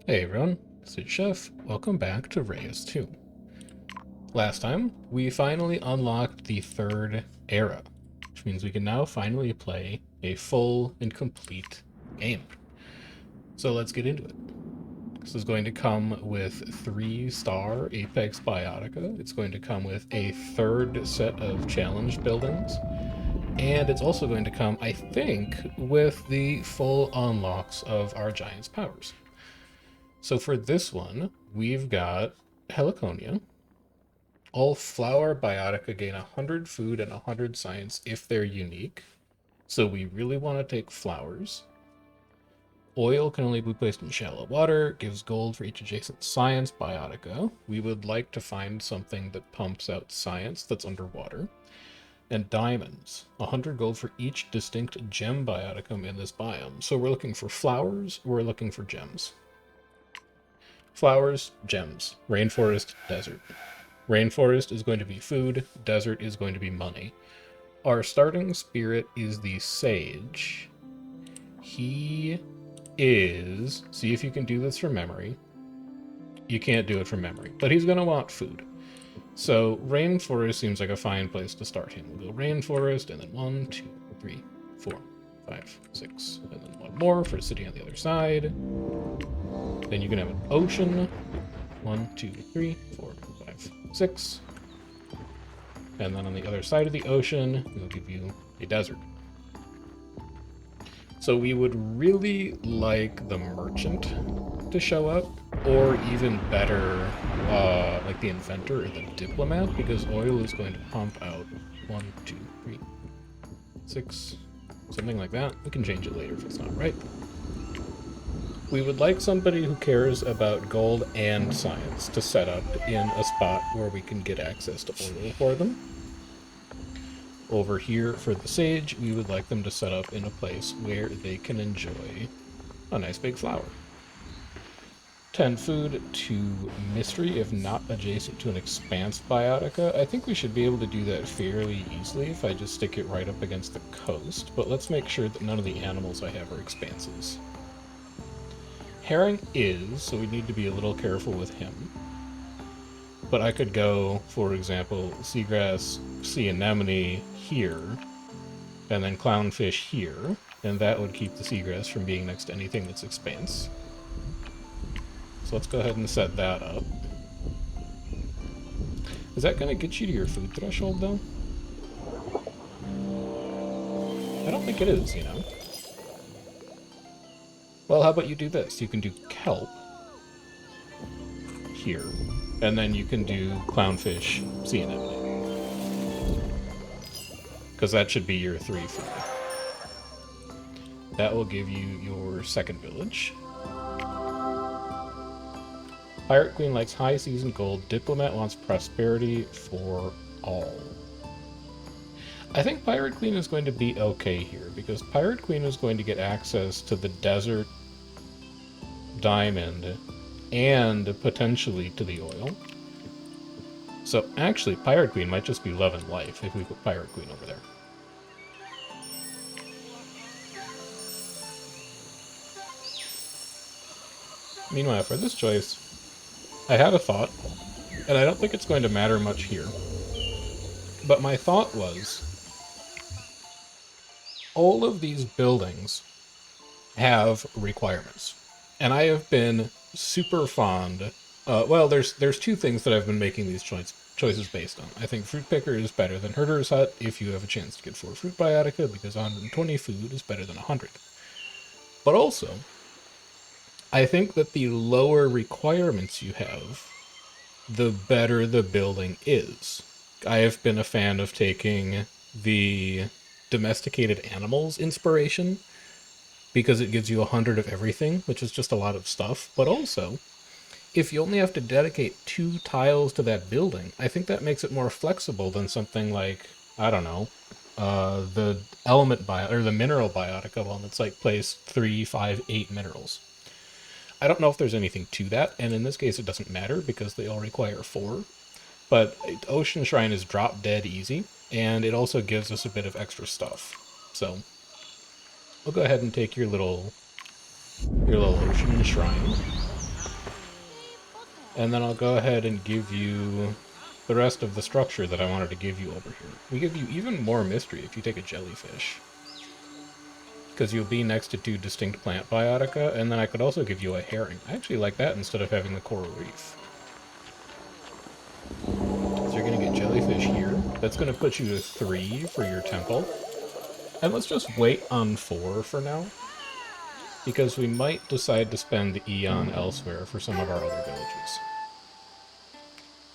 Hey everyone, this is Chef. Welcome back to Reus2. Last time, we finally unlocked the third era, which means we can now finally play a full and complete game. So let's get into it. This is going to come with 3-star Apex Biotica. It's going to come with a third set of challenge buildings. And it's also going to come, I think, with the full unlocks of our Giant's powers. So for this one, we've got Heliconia. All flower biotica gain 100 food and 100 science if they're unique. So we really want to take flowers. Oil can only be placed in shallow water, gives gold for each adjacent science biotica. We would like to find something that pumps out science that's underwater. And diamonds, 100 gold for each distinct gem bioticum in this biome. So we're looking for flowers, we're looking for gems. Flowers, gems. Rainforest, desert. Rainforest is going to be food, desert is going to be money. Our starting spirit is the sage. He is... See if you can do this from memory. You can't do it from memory, but he's going to want food. So rainforest seems like a fine place to start him. We'll go rainforest, and then 1, 2, 3, 4, 5, 6, and then one more for sitting on the other side. Then you can have an ocean. 1, 2, 3, 4, 5, 6. And then on the other side of the ocean, we'll give you a desert. So we would really like the merchant to show up, or even better, like the inventor or the diplomat, because oil is going to pump out 1, 2, 3, 6, something like that. We can change it later if it's not right. We would like somebody who cares about gold and science to set up in a spot where we can get access to oil for them. Over here for the sage, we would like them to set up in a place where they can enjoy a nice big flower. 10 food to mystery, if not adjacent to an expanse biotica. I think we should be able to do that fairly easily if I just stick it right up against the coast, but let's make sure that none of the animals I have are expanses. Herring is, so we need to be a little careful with him. But I could go, for example, seagrass, sea anemone here, and then clownfish here, and that would keep the seagrass from being next to anything that's expanse. So let's go ahead and set that up. Is that going to get you to your food threshold, though? I don't think it is, you know. Well, how about you do this? You can do kelp here, and then you can do clownfish, sea anemone. Because that should be your 3 food. That will give you your second village. Pirate Queen likes high season gold. Diplomat wants prosperity for all. I think Pirate Queen is going to be okay here, because Pirate Queen is going to get access to the desert, diamond, and potentially to the oil. So actually, Pirate Queen might just be love and life if we put Pirate Queen over there. Meanwhile, for this choice, I had a thought, and I don't think it's going to matter much here. But my thought was, all of these buildings have requirements. And I have been super fond... well, there's 2 things that I've been making these choices based on. I think Fruit Picker is better than Herder's Hut if you have a chance to get 4 fruit biotica, because 120 food is better than 100. But also, I think that the lower requirements you have, the better the building is. I have been a fan of taking the domesticated animals inspiration, because it gives you 100 of everything, which is just a lot of stuff. But also, if you only have to dedicate 2 tiles to that building, I think that makes it more flexible than something like, I don't know, the element or the mineral biotica one that's like place 3, 5, 8 minerals. I don't know if there's anything to that, and in this case it doesn't matter because they all require 4. But Ocean Shrine is drop dead easy, and it also gives us a bit of extra stuff. So we'll go ahead and take your little Ocean Shrine. And then I'll go ahead and give you the rest of the structure that I wanted to give you over here. We give you even more mystery if you take a jellyfish, because you'll be next to 2 distinct plant biotica, and then I could also give you a herring. I actually like that instead of having the coral reef. So you're going to get jellyfish here. That's going to put you to 3 for your temple. And let's just wait on 4 for now, because we might decide to spend the Eon elsewhere for some of our other villages.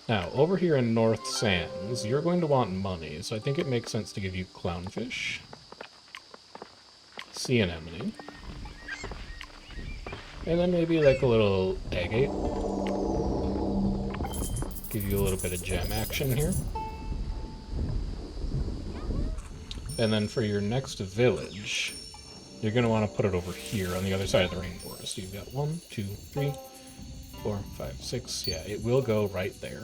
Now, over here in North Sands, you're going to want money, so I think it makes sense to give you clownfish, sea anemone, and then maybe like a little agate. Give you a little bit of gem action here. And then for your next village, you're going to want to put it over here on the other side of the rainforest. You've got 1, 2, 3, 4, 5, 6. Yeah, it will go right there.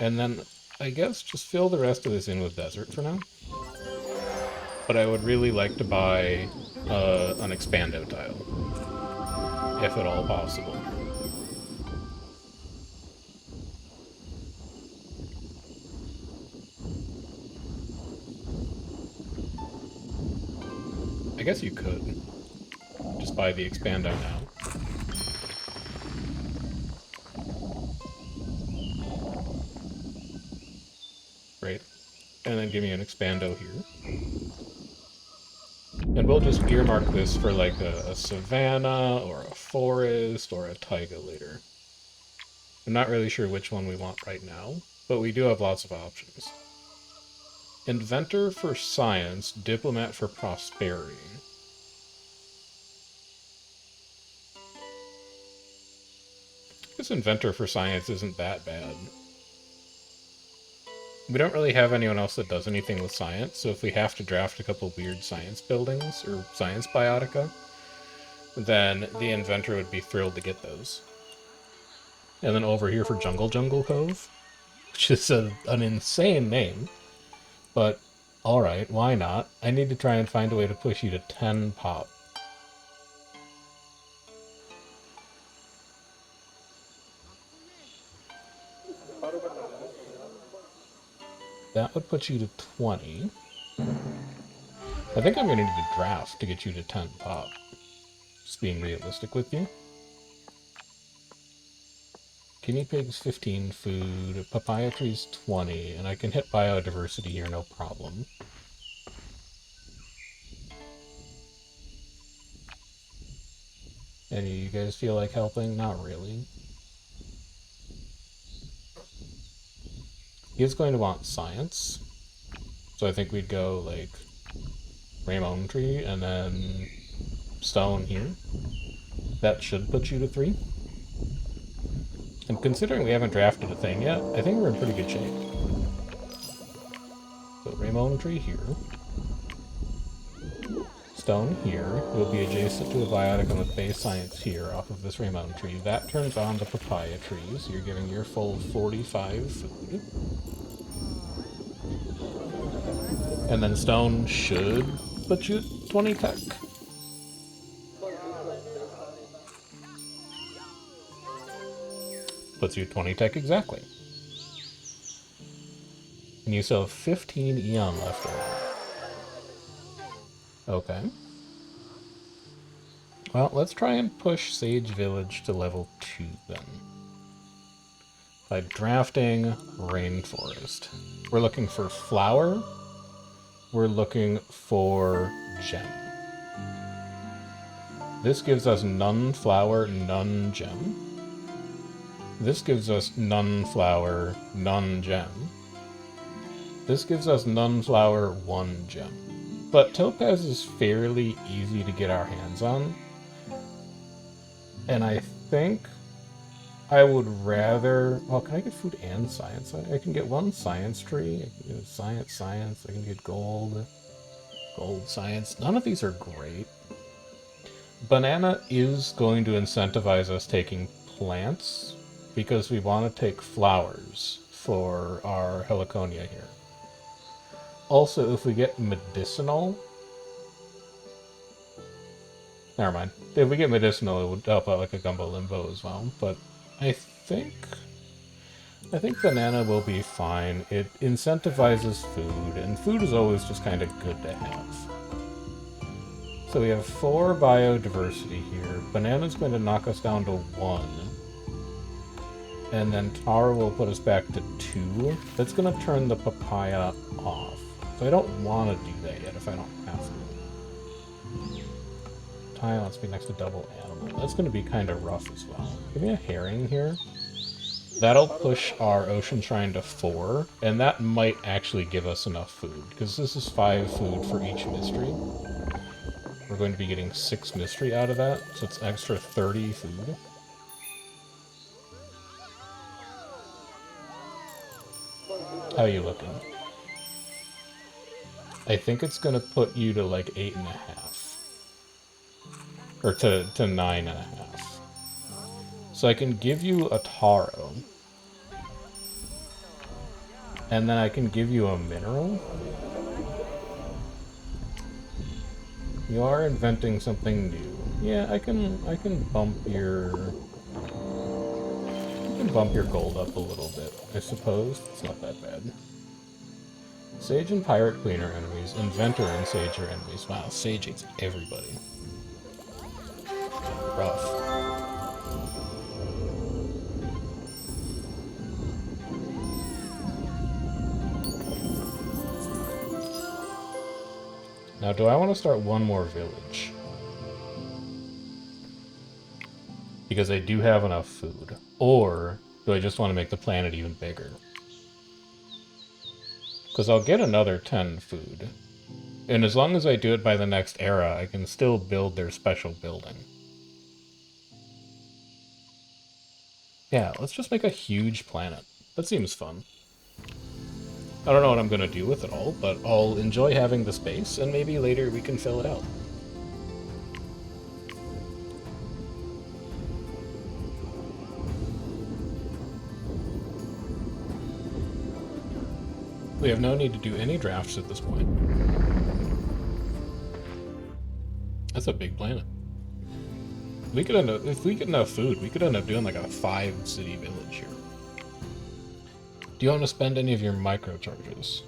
And then, I guess, just fill the rest of this in with desert for now. But I would really like to buy an expando tile, if at all possible. I guess you could just buy the expando now. Right. And then give me an expando here. And we'll just earmark this for like a savanna, or a forest, or a taiga later. I'm not really sure which one we want right now, but we do have lots of options. Inventor for science, diplomat for prosperity. This inventor for science isn't that bad. We don't really have anyone else that does anything with science, so if we have to draft a couple weird science buildings, or science biotica, then the inventor would be thrilled to get those. And then over here for Jungle Cove, which is an insane name, but alright, why not? I need to try and find a way to push you to 10 pop. That would put you to 20. I think I'm going to need a draft to get you to 10 pop. Just being realistic with you. Guinea pigs 15 food, papaya trees 20, and I can hit biodiversity here no problem. Any of you guys feel like helping? Not really. He is going to want science. So I think we'd go like Ramon tree and then stone here. That should put you to 3. And considering we haven't drafted a thing yet, I think we're in pretty good shape. So Ramon tree here. Stone here. We'll be adjacent to a biotic with base science here off of this Ramon tree. That turns on the papaya trees. So you're getting your full 45 food. And then stone should put you 20 tech. Puts you 20 tech exactly. And you still have 15 Eon left over. Okay. Well, let's try and push Sage Village to level 2 then. By drafting Rainforest. We're looking for flower. We're looking for gem. This gives us none flower, none gem. This gives us none flower, none gem. This gives us none flower, 1 gem. But topaz is fairly easy to get our hands on. And I think I would rather... Well, can I get food and science? I can get 1 science tree. I can get science. I can get gold. Gold, science. None of these are great. Banana is going to incentivize us taking plants, because we want to take flowers for our heliconia here. Also, if we get medicinal... Never mind. If we get medicinal, it would help out like a Gumbo Limbo as well, but I think... I think banana will be fine. It incentivizes food, and food is always just kind of good to have. So we have 4 biodiversity here. Banana's going to knock us down to 1. And then tar will put us back to 2. That's going to turn the papaya off. So I don't want to do that yet if I don't have to. Tile wants to be next to double animal. That's going to be kind of rough as well. Give me a herring here. That'll push our ocean shrine to 4, and that might actually give us enough food, because this is 5 food for each mystery. We're going to be getting 6 mystery out of that, so it's extra 30 food. How are you looking? I think it's going to put you to like 8.5. Or to 9.5. So I can give you a taro. And then I can give you a mineral. You are inventing something new. Yeah, I can bump your... I can bump your gold up a little bit, I suppose. It's not that bad. Sage and Pirate Queen are enemies. Inventor and Sage are enemies. Wow, Sage hates everybody. Rough. Now, do I want to start one more village? Because I do have enough food. Or do I just want to make the planet even bigger? Because I'll get another 10 food. And as long as I do it by the next era, I can still build their special building. Yeah, let's just make a huge planet. That seems fun. I don't know what I'm going to do with it all, but I'll enjoy having the space, and maybe later we can fill it out. We have no need to do any drafts at this point. That's a big planet. We could end up, if we get enough food, we could end up doing like a 5-city village here. Do you want to spend any of your microcharges?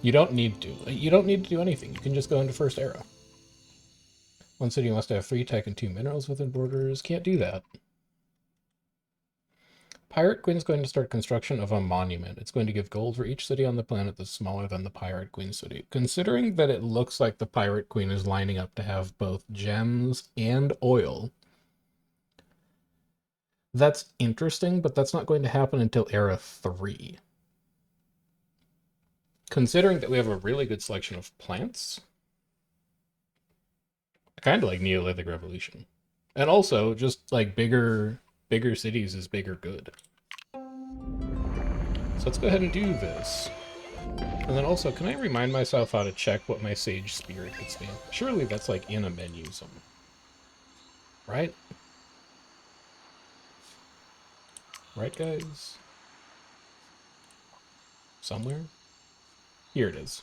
You don't need to. You don't need to do anything. You can just go into First Era. One city must have 3 tech and 2 minerals within borders. Can't do that. Pirate Queen is going to start construction of a monument. It's going to give gold for each city on the planet that's smaller than the Pirate Queen city. Considering that it looks like the Pirate Queen is lining up to have both gems and oil, that's interesting, but that's not going to happen until Era 3. Considering that we have a really good selection of plants, I kind of like Neolithic Revolution. And also, just like bigger cities is bigger good. So let's go ahead and do this. And then also, can I remind myself how to check what my Sage Spirit gets me? Surely that's like in a menu somewhere. Right? Right, guys? Somewhere? Here it is.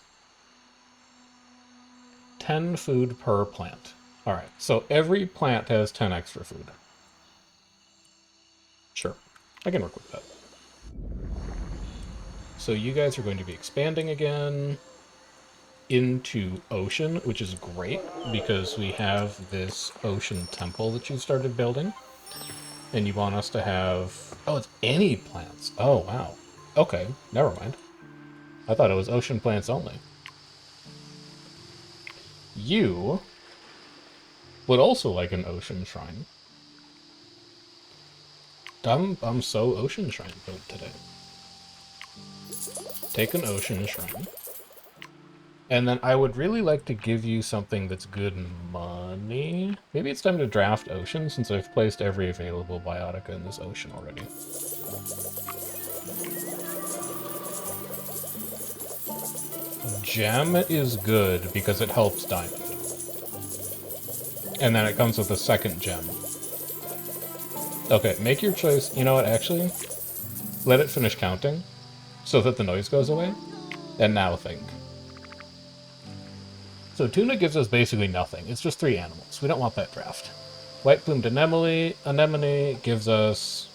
10 food per plant. Alright, so every plant has 10 extra food. Sure, I can work with that. So you guys are going to be expanding again into ocean, which is great because we have this ocean temple that you started building. And you want us to have... Oh, it's any plants. Oh, wow. Okay, never mind. I thought it was ocean plants only. You would also like an ocean shrine. I'm so ocean shrine built today. Take an ocean shrine. And then I would really like to give you something that's good money. Maybe it's time to draft ocean since I've placed every available biotica in this ocean already. Gem is good because it helps diamond. And then it comes with a second gem. Okay, make your choice. You know what, actually? Let it finish counting so that the noise goes away. And now think. So tuna gives us basically nothing. It's just 3 animals. We don't want that draft. White-plumed anemone gives us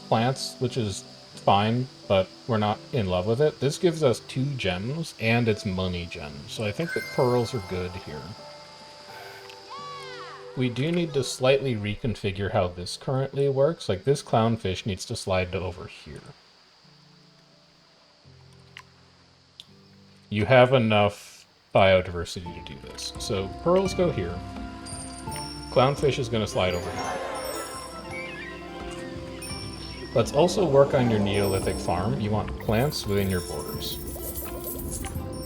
plants, which is fine, but we're not in love with it. This gives us 2 gems, and it's money gems, so I think that pearls are good here. We do need to slightly reconfigure how this currently works. Like, this clownfish needs to slide to over here. You have enough biodiversity to do this. So pearls go here. Clownfish is going to slide over here. Let's also work on your Neolithic farm. You want plants within your borders.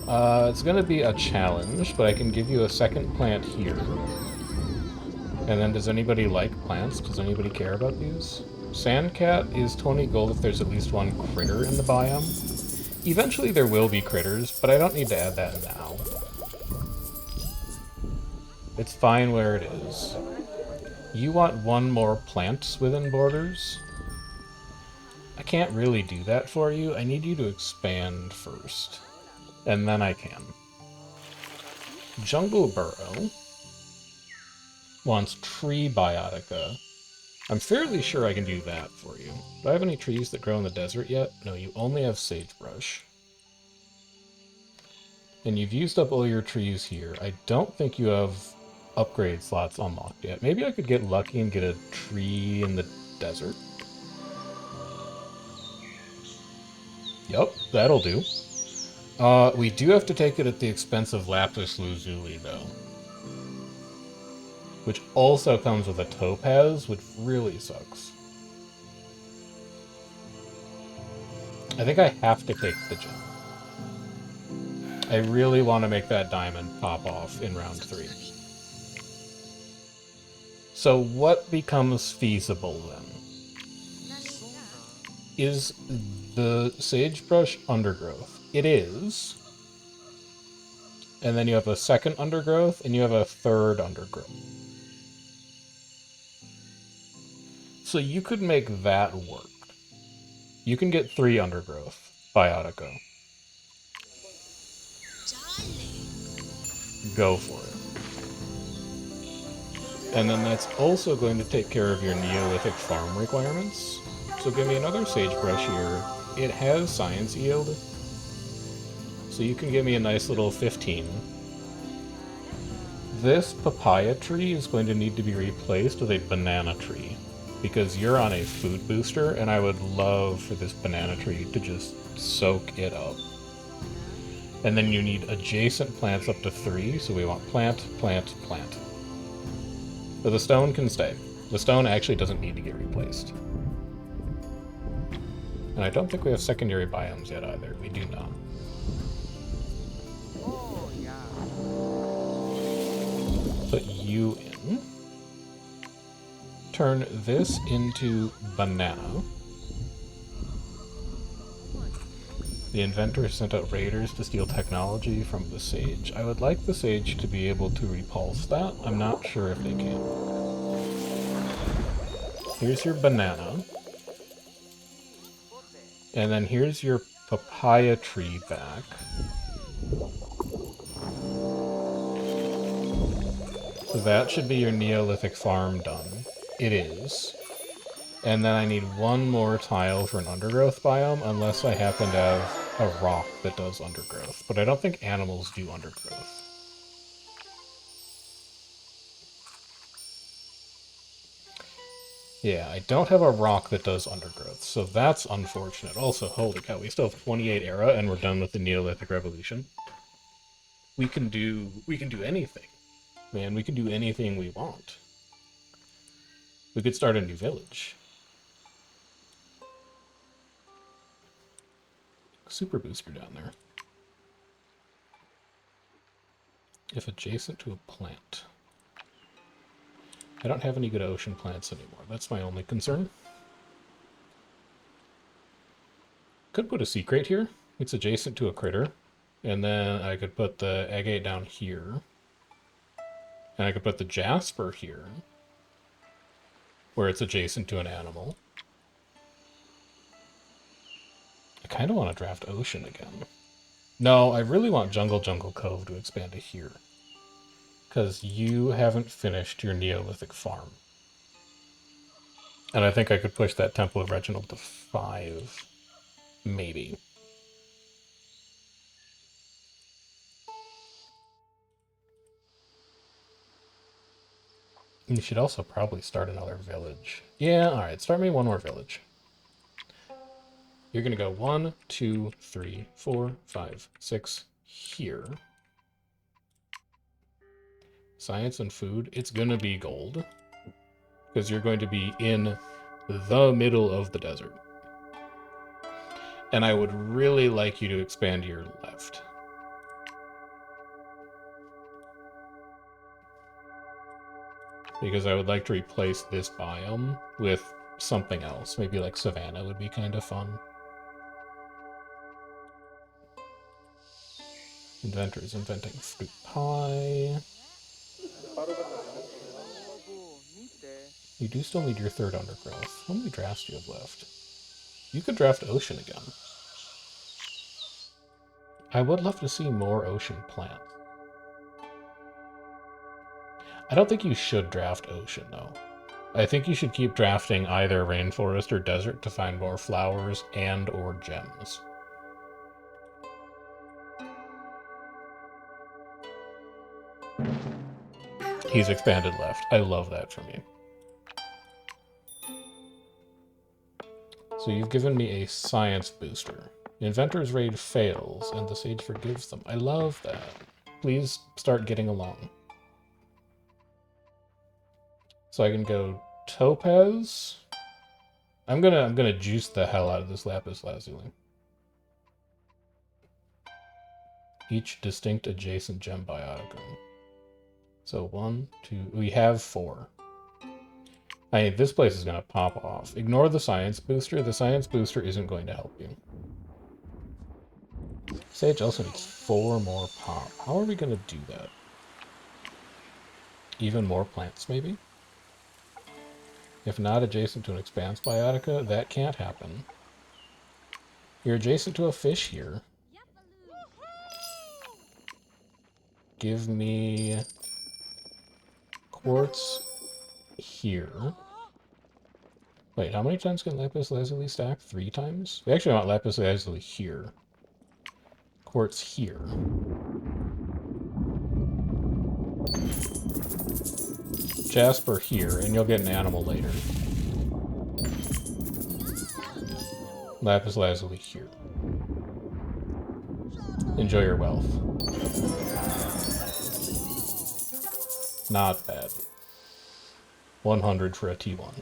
It's going to be a challenge, but I can give you a second plant here. And then does anybody like plants? Does anybody care about these? Sandcat is 20 gold if there's at least 1 critter in the biome. Eventually there will be critters, but I don't need to add that now. It's fine where it is. You want 1 more plant within borders? I can't really do that for you. I need you to expand first. And then I can. Jungle Burrow wants tree biotica. I'm fairly sure I can do that for you. Do I have any trees that grow in the desert yet? No, you only have sagebrush. And you've used up all your trees here. I don't think you have upgrade slots unlocked yet. Maybe I could get lucky and get a tree in the desert. Yep, that'll do. We do have to take it at the expense of lapis lazuli, though. Which also comes with a topaz, which really sucks. I think I have to take the gem. I really want to make that diamond pop off in round 3. So what becomes feasible then? Is the sagebrush undergrowth? It is. And then you have a second undergrowth, and you have a third undergrowth. So you could make that work. You can get 3 undergrowth, biotica. Go for it. And then that's also going to take care of your Neolithic farm requirements. So give me another sagebrush here. It has science yield. So you can give me a nice little 15. This papaya tree is going to need to be replaced with a banana tree, because you're on a food booster, and I would love for this banana tree to just soak it up. And then you need adjacent plants up to 3, so we want plant, plant, plant. So the stone can stay. The stone actually doesn't need to get replaced. And I don't think we have secondary biomes yet either. We do not. Put you in. Turn this into banana. The inventor sent out raiders to steal technology from the sage. I would like the sage to be able to repulse that. I'm not sure if they can. Here's your banana. And then here's your papaya tree back. So that should be your Neolithic farm done. It is. And then I need 1 more tile for an undergrowth biome, unless I happen to have a rock that does undergrowth. But I don't think animals do undergrowth. Yeah, I don't have a rock that does undergrowth, so that's unfortunate. Also, holy cow, we still have 28 era and we're done with the Neolithic Revolution. We can do anything. Man, we can do anything we want. We could start a new village. Super booster down there. If adjacent to a plant. I don't have any good ocean plants anymore. That's my only concern. Could put a sea crate here. It's adjacent to a critter. And then I could put the agate down here. And I could put the jasper here, where it's adjacent to an animal. I kind of want to draft ocean again. No, I really want Jungle Cove to expand to here. because you haven't finished your Neolithic farm. And I think I could push that Temple of Reginald to 5, maybe. You should also probably start another village. Yeah, alright, start me one more village. You're gonna go 1, 2, 3, 4, 5, 6 here. Science and food, it's gonna be gold. Because you're going to be in the middle of the desert. And I would really like you to expand your left. Because I would like to replace this biome with something else. Maybe like Savannah would be kind of fun. Inventors inventing fruit pie. You do still need your 3rd undergrowth. How many drafts do you have left? You could draft ocean again. I would love to see more ocean plants. I don't think you should draft ocean, though. I think you should keep drafting either rainforest or desert to find more flowers and or gems. He's expanded left. I love that from you. So you've given me a science booster. Inventor's raid fails, and the sage forgives them. I love that. Please start getting along. So I can go topaz. I'm gonna juice the hell out of this lapis lazuli. Each distinct adjacent gem bioticum. So 1, 2, we have 4. I mean, this place is gonna pop off. Ignore the science booster. The science booster isn't going to help you. Sage also needs 4 more pop. How are we gonna do that? Even more plants, maybe? If not adjacent to an expanse biotica, that can't happen. You're adjacent to a fish here. Give me quartz here. Wait, how many times can lapis lazuli stack? 3 times? We actually want lapis lazuli here. Quartz here. Jasper here, and you'll get an animal later. Lapis lazuli here. Enjoy your wealth. Not bad. 100 for a T1.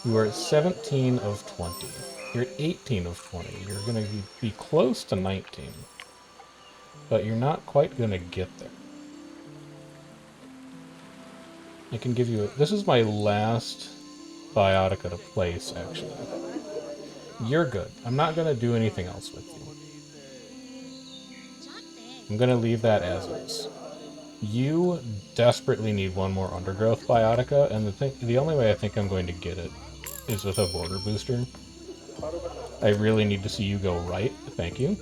You are at 17 of 20. You're at 18 of 20. You're going to be close to 19. But you're not quite going to get there. I can give you this is my last biotica to place, actually. You're good. I'm not going to do anything else with you. I'm going to leave that as is. You desperately need 1 more undergrowth biotica, and the only way I think I'm going to get it is with a border booster. I really need to see you go right. Thank you.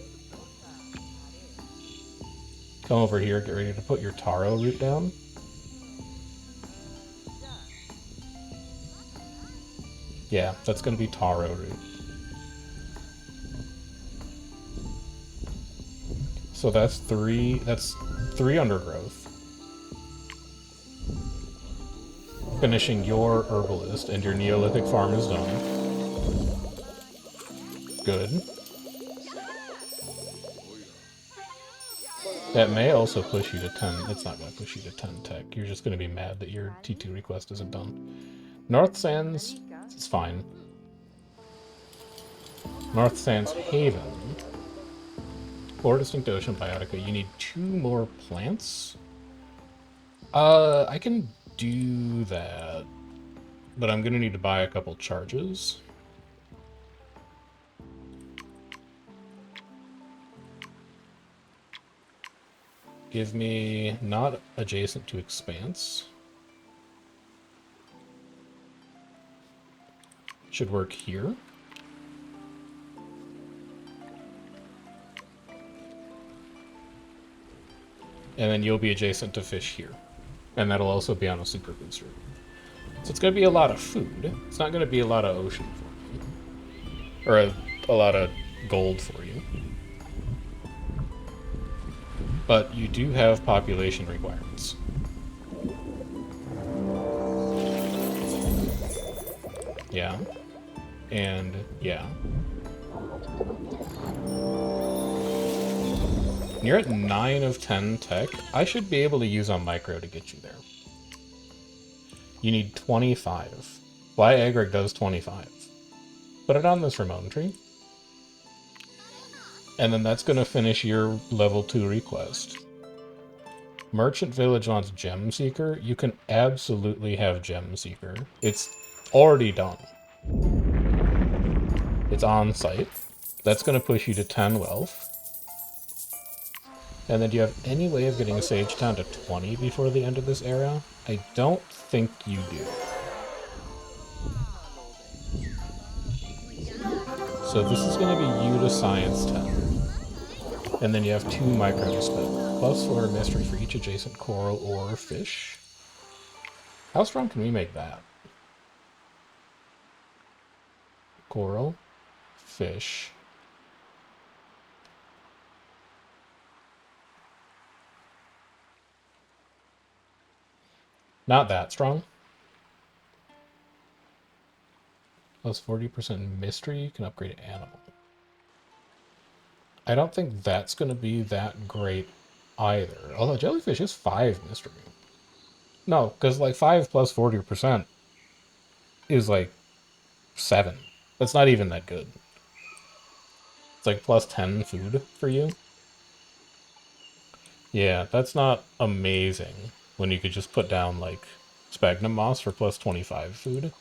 Come over here, get ready to put your taro root down. Yeah, that's going to be taro root. So that's 3 undergrowth. Finishing your herbalist, and your Neolithic farm is done. Good. That may also push you to 10. It's not going to push you to 10 tech. You're just going to be mad that your T2 request isn't done. North Sands is fine. North Sands Haven. 4 distinct ocean biotica. You need 2 more plants? I can do that. But I'm going to need to buy a couple charges. Give me not adjacent to expanse. Should work here. and then you'll be adjacent to fish here. And that'll also be on a super booster. So it's going to be a lot of food. It's not going to be a lot of ocean for you. Or a lot of gold for you. But you do have population requirements. Yeah. And yeah. You're at 9 of 10 tech. I should be able to use on micro to get you there. You need 25. Fly Agric does 25. Put it on this Ramon tree. And then that's going to finish your level 2 request. Merchant Village wants Gem Seeker. You can absolutely have Gem Seeker. It's already done. It's on site. That's going to push you to 10 wealth. And then do you have any way of getting Sage down to 20 before the end of this era? I don't think you do. So this is going to be you to Science 10. And then you have 2 micro to spend. +4 mystery for each adjacent coral or fish. How strong can we make that? Coral, fish. Not that strong. +40% mystery, you can upgrade an animal. I don't think that's going to be that great either. Although jellyfish is 5 mystery. No, because like 5 plus 40% is like 7. That's not even that good. It's like +10 food for you. Yeah, that's not amazing when you could just put down like sphagnum moss for +25 food.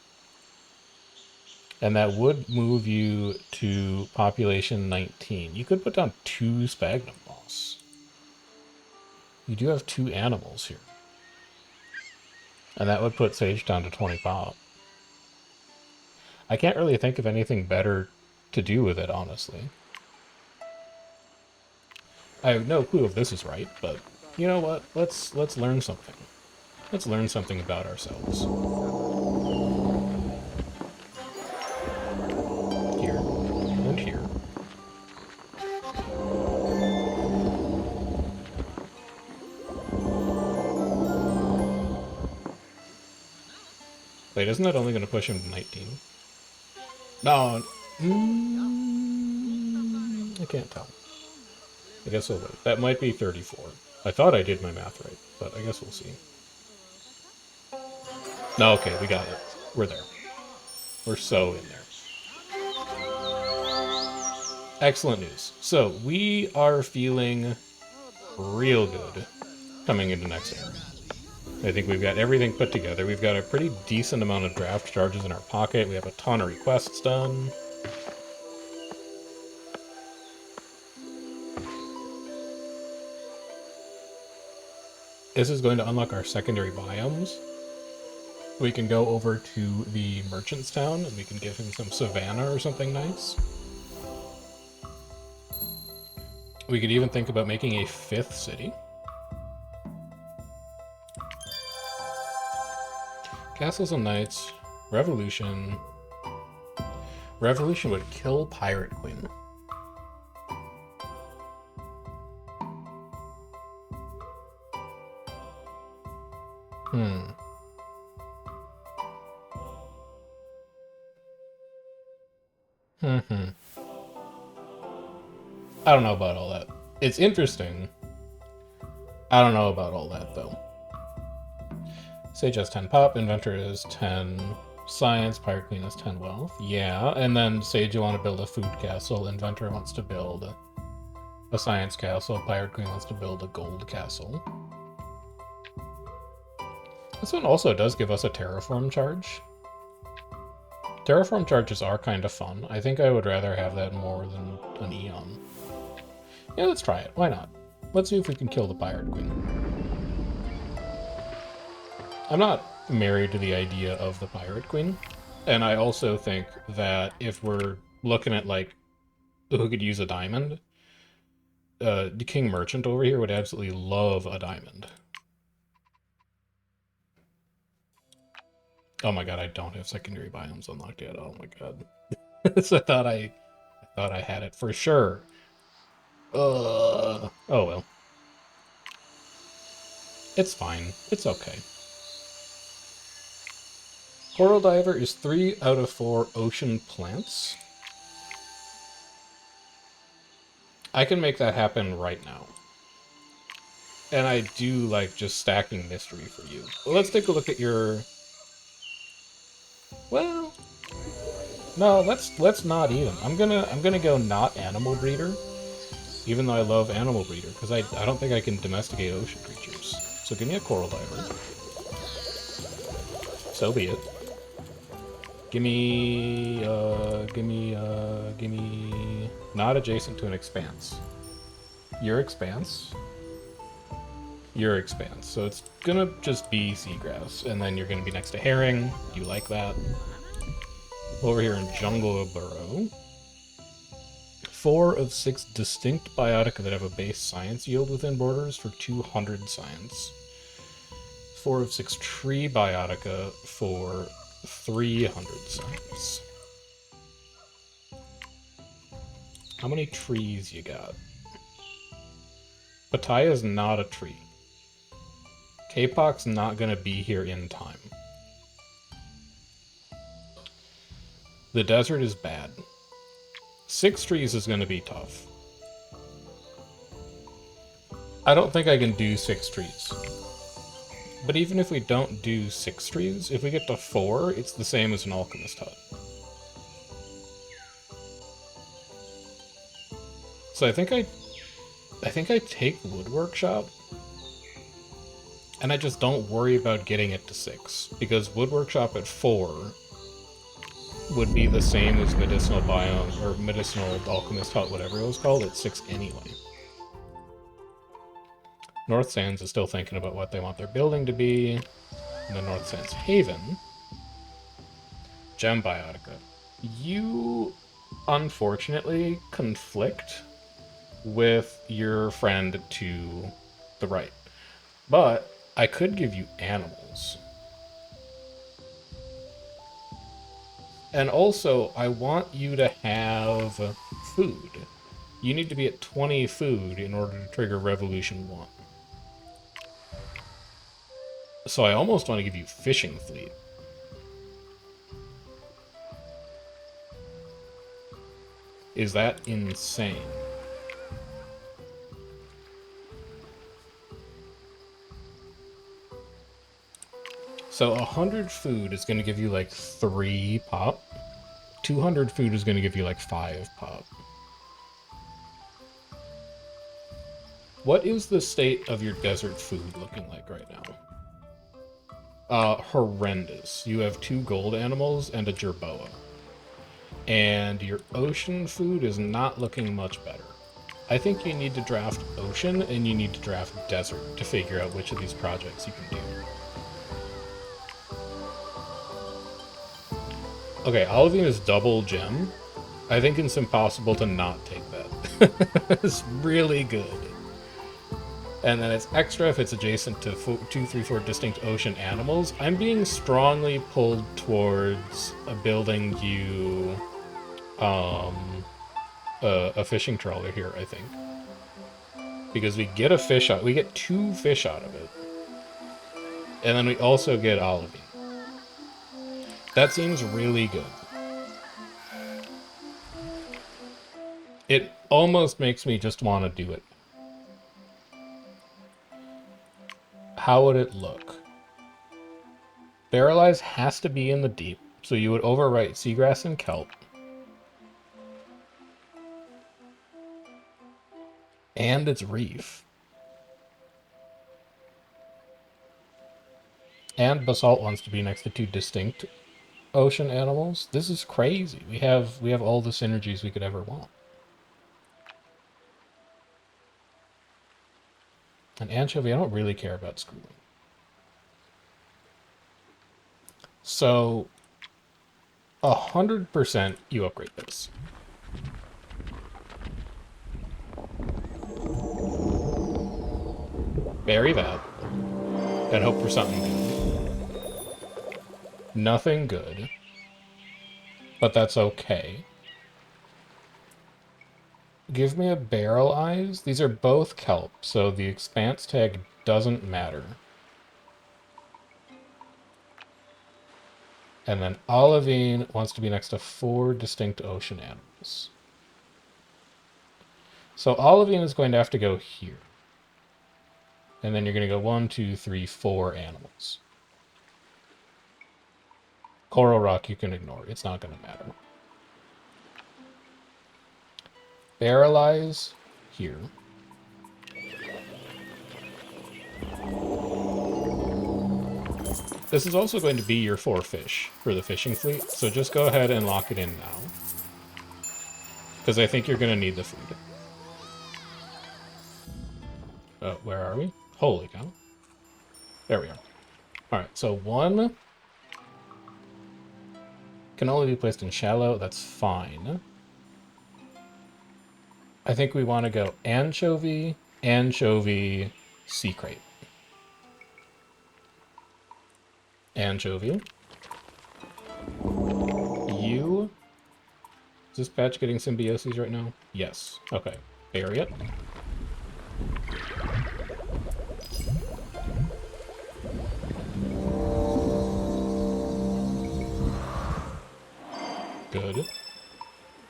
And that would move you to population 19. You could put down 2 sphagnum moss. You do have 2 animals here. And that would put Sage down to 20 pop. I can't really think of anything better to do with it, honestly. I have no clue if this is right, but you know what? Let's learn something. Let's learn something about ourselves. Here and here. Wait, isn't that only going to push him to 19? No. I can't tell. I guess we'll wait. That might be 34. I thought I did my math right, but I guess we'll see. No, okay, we got it. We're there. We're so in there. Excellent news. So, we are feeling real good coming into next era. I think we've got everything put together. We've got a pretty decent amount of draft charges in our pocket. We have a ton of requests done. This is going to unlock our secondary biomes. We can go over to the merchant's town and we can give him some savannah or something nice. We could even think about making a 5th city. Castles and Knights, Revolution. Revolution would kill Pirate Queen. I don't know about all that. It's interesting. I don't know about all that, though. Sage has 10 pop, Inventor is 10 science, Pirate Queen has 10 wealth. Yeah, and then Sage, you want to build a food castle, Inventor wants to build a science castle, Pirate Queen wants to build a gold castle. This one also does give us a terraform charge. Terraform charges are kind of fun. I think I would rather have that more than an Eon. Yeah, let's try it. Why not? Let's see if we can kill the Pirate Queen. I'm not married to the idea of the Pirate Queen, and I also think that if we're looking at, like, who could use a diamond, the King Merchant over here would absolutely love a diamond. Oh my god, I don't have secondary biomes unlocked yet. Oh my god. So I thought I had it for sure. Oh well. It's fine. It's okay. Coral Diver is 3 out of 4 ocean plants. I can make that happen right now. And I do like just stacking mystery for you. Well, let's take a look at your... Well, no, let's not even. I'm gonna go not animal breeder, even though I love animal breeder, because I don't think I can domesticate ocean creatures. So give me a coral diver. So be it. Gimme not adjacent to an expanse. Your expanse. Your expanse. So it's gonna just be seagrass, and then you're gonna be next to herring. You like that? Over here in Jungle Burrow. 4 of 6 distinct biotica that have a base science yield within borders for 200 science. 4 of 6 tree biotica for 300 science. How many trees you got? Pataya's not a tree. Kapok's not gonna be here in time. The desert is bad. 6 trees is gonna be tough. I don't think I can do 6 trees. But even if we don't do 6 trees, if we get to 4, it's the same as an alchemist hut. So I think I take wood workshop, and I just don't worry about getting it to 6, because wood workshop at 4 would be the same as medicinal biome, or medicinal alchemist hut, whatever it was called, at 6 anyway. North Sands is still thinking about what they want their building to be. And the North Sands Haven. Gem Biotica. You, unfortunately, conflict with your friend to the right. But I could give you animals. And also, I want you to have food. You need to be at 20 food in order to trigger Revolution 1. So I almost want to give you fishing fleet. Is that insane? So 100 food is going to give you like 3 pop. 200 food is going to give you like 5 pop. What is the state of your desert food looking like right now? Horrendous. You have 2 gold animals and a jerboa. And your ocean food is not looking much better. I think you need to draft ocean and you need to draft desert to figure out which of these projects you can do. Okay, Olivine is double gem. I think it's impossible to not take that. It's really good. And then it's extra if it's adjacent to 2, 3, 4 distinct ocean animals. I'm being strongly pulled towards building you a fishing trawler here, I think. Because we get a fish out, we get 2 fish out of it. And then we also get olivine. That seems really good. It almost makes me just want to do it. How would it look? Barrelize has to be in the deep, so you would overwrite seagrass and kelp. And it's reef. And basalt wants to be next to 2 distinct ocean animals. This is crazy. We have all the synergies we could ever want. And anchovy, I don't really care about schooling. So 100% you upgrade this. Bury that. And hope for something good. Nothing good. But that's okay. Give me a barrel eyes. These are both kelp, so the expanse tag doesn't matter. And then Olivine wants to be next to 4 distinct ocean animals. So Olivine is going to have to go here. And then you're going to go 1, 2, 3, 4 animals. Coral Rock you can ignore. It's not going to matter. Barrelize here. This is also going to be your 4 fish for the fishing fleet, so just go ahead and lock it in now. Because I think you're going to need the food. Where are we? Holy cow. There we are. Alright, so 1 can only be placed in shallow. That's fine. I think we want to go anchovy, anchovy, sea crate. Anchovy. You. Is this patch getting symbioses right now? Yes. Okay. Bury it. Good.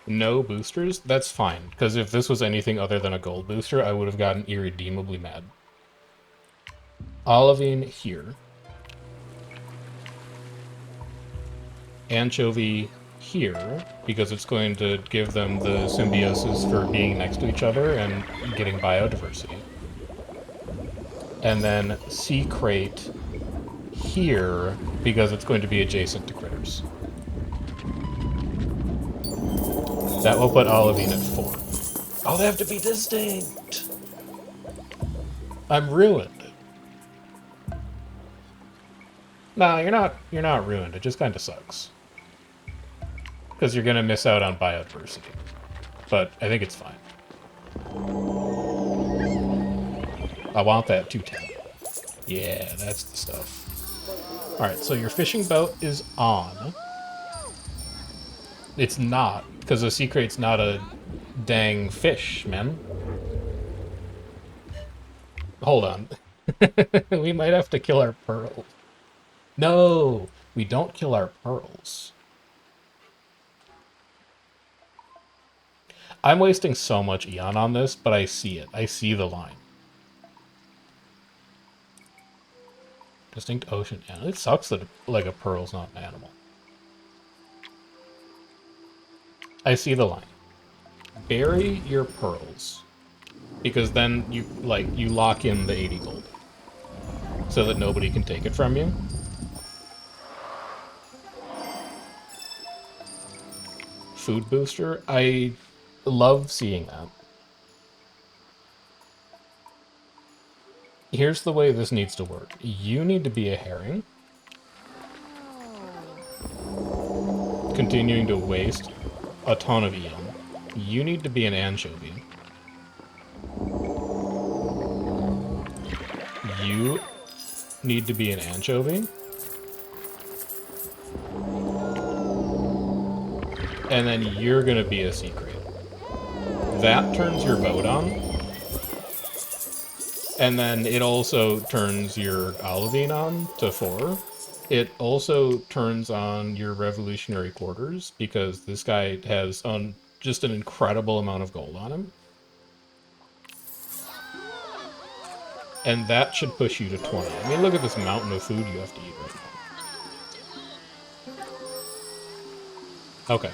No boosters? That's fine, because if this was anything other than a gold booster, I would have gotten irredeemably mad. Olivine here. Anchovy here, because it's going to give them the symbiosis for being next to each other and getting biodiversity. And then sea crate here, because it's going to be adjacent to critters. That will put Olivine at 4. Oh, they have to be distinct! I'm ruined. No, you're not ruined. It just kind of sucks. Because you're going to miss out on biodiversity. But I think it's fine. I want that 210. Yeah, that's the stuff. Alright, so your fishing boat is on. It's not, because the sea crate's not a dang fish, man. Hold on. We might have to kill our pearls. No! We don't kill our pearls. I'm wasting so much Eon on this, but I see it. I see the line. Distinct ocean animal. It sucks that like a pearl's not an animal. I see the line. Bury your pearls. Because then you lock in the 80 gold. So that nobody can take it from you. Food booster. I love seeing that. Here's the way this needs to work. You need to be a herring. Continuing to waste a ton of Eon. You need to be an anchovy. You need to be an anchovy. And then you're going to be a sea crate. That turns your boat on. And then it also turns your Olivine on to 4. It also turns on your Revolutionary Quarters, because this guy has just an incredible amount of gold on him. And that should push you to 20. I mean, look at this mountain of food you have to eat right now. Okay.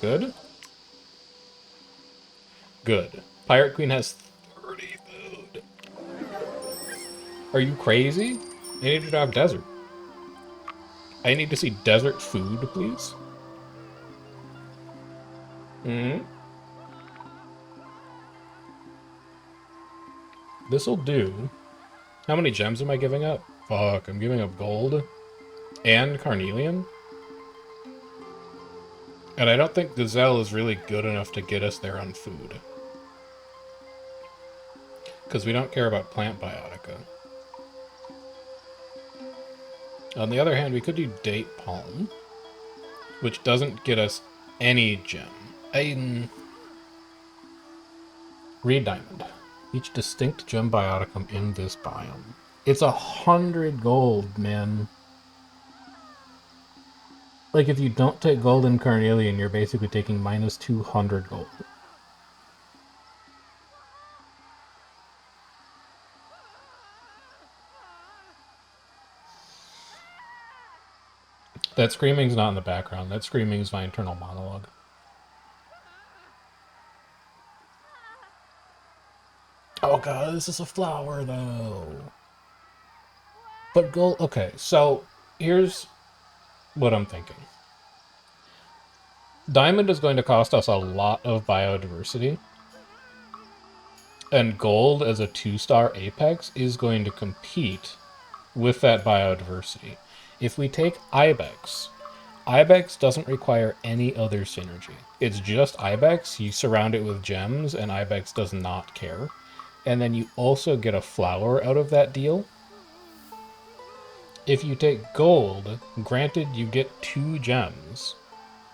Good? Good. Pirate Queen has 30 food. Are you crazy? I need to have desert. I need to see desert food, please. This'll do. How many gems am I giving up? Fuck, I'm giving up gold and carnelian. And I don't think Gazelle is really good enough to get us there on food. because we don't care about plant biotica. On the other hand, we could do date palm, which doesn't get us any gem. Reed diamond. Each distinct gem bioticum in this biome. It's 100 gold, man. Like, if you don't take gold in carnelian, you're basically taking minus 200 gold. That screaming's not in the background. That screaming is my internal monologue. Oh god, this is a flower, though. But gold... Okay, so here's what I'm thinking. Diamond is going to cost us a lot of biodiversity. And gold as a 2-star apex is going to compete with that biodiversity. If we take Ibex, Ibex doesn't require any other synergy. It's just Ibex, you surround it with gems, and Ibex does not care. And then you also get a flower out of that deal. If you take gold, granted you get 2 gems,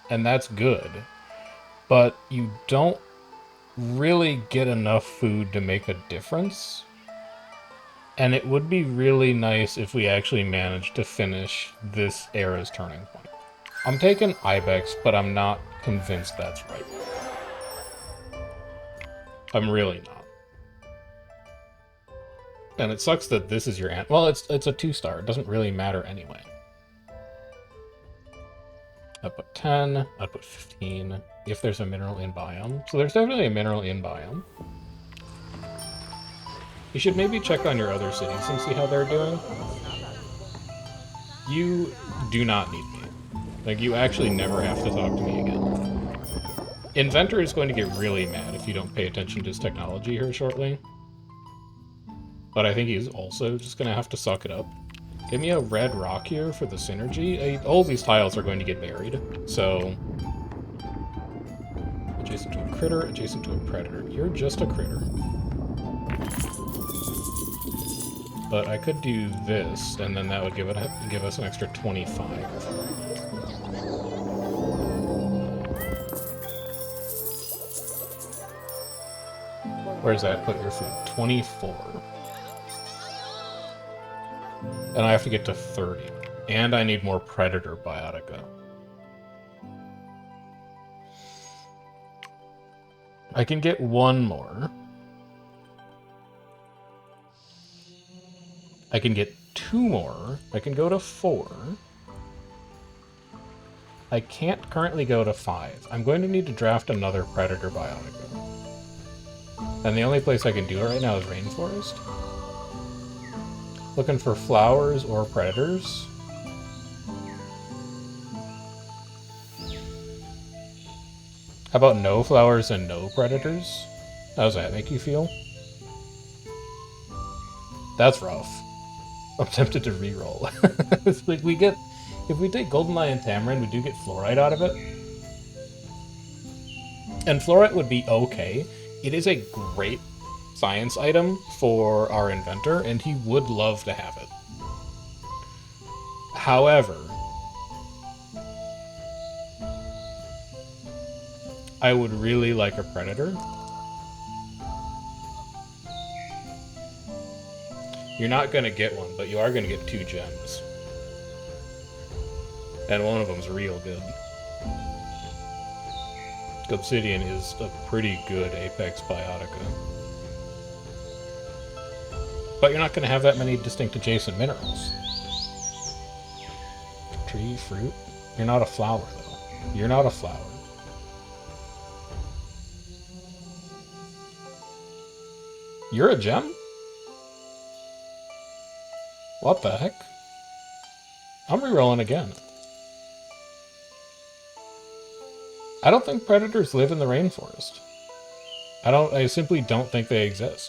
and that's good, but you don't really get enough food to make a difference. And it would be really nice if we actually managed to finish this era's turning point. I'm taking Ibex, but I'm not convinced that's right. I'm really not. And it sucks that this is your ant. Well, it's a 2-star. It doesn't really matter anyway. I'd put 10. I'd put 15. If there's a mineral in biome. So there's definitely a mineral in biome. You should maybe check on your other cities and see how they're doing. You do not need me. Like, you actually never have to talk to me again. Inventor is going to get really mad if you don't pay attention to his technology here shortly. But I think he's also just going to have to suck it up. Give me a red rock here for the synergy. All these tiles are going to get buried, so... Adjacent to a critter, adjacent to a predator. You're just a critter. But I could do this, and then that would give us an extra 25. Where's that put your food? 24. And I have to get to 30. And I need more predator biotica. I can get one more. I can get 2 more. I can go to 4. I can't currently go to 5. I'm going to need to draft another predator biotica. And the only place I can do it right now is rainforest. Looking for flowers or predators. How about no flowers and no predators? How does that make you feel? That's rough. I'm tempted to reroll. It's like if we take Goldeneye and Tamarin, we do get fluorite out of it. And fluorite would be okay. It is a great science item for our inventor, and he would love to have it. However, I would really like a predator. You're not going to get one, but you are going to get 2 gems. And one of them's real good. Obsidian is a pretty good Apex Biotica. But you're not going to have that many distinct adjacent minerals. Tree, fruit? You're not a flower, though. You're not a flower. You're a gem? What the heck? I'm rerolling again. I don't think predators live in the rainforest. I simply don't think they exist.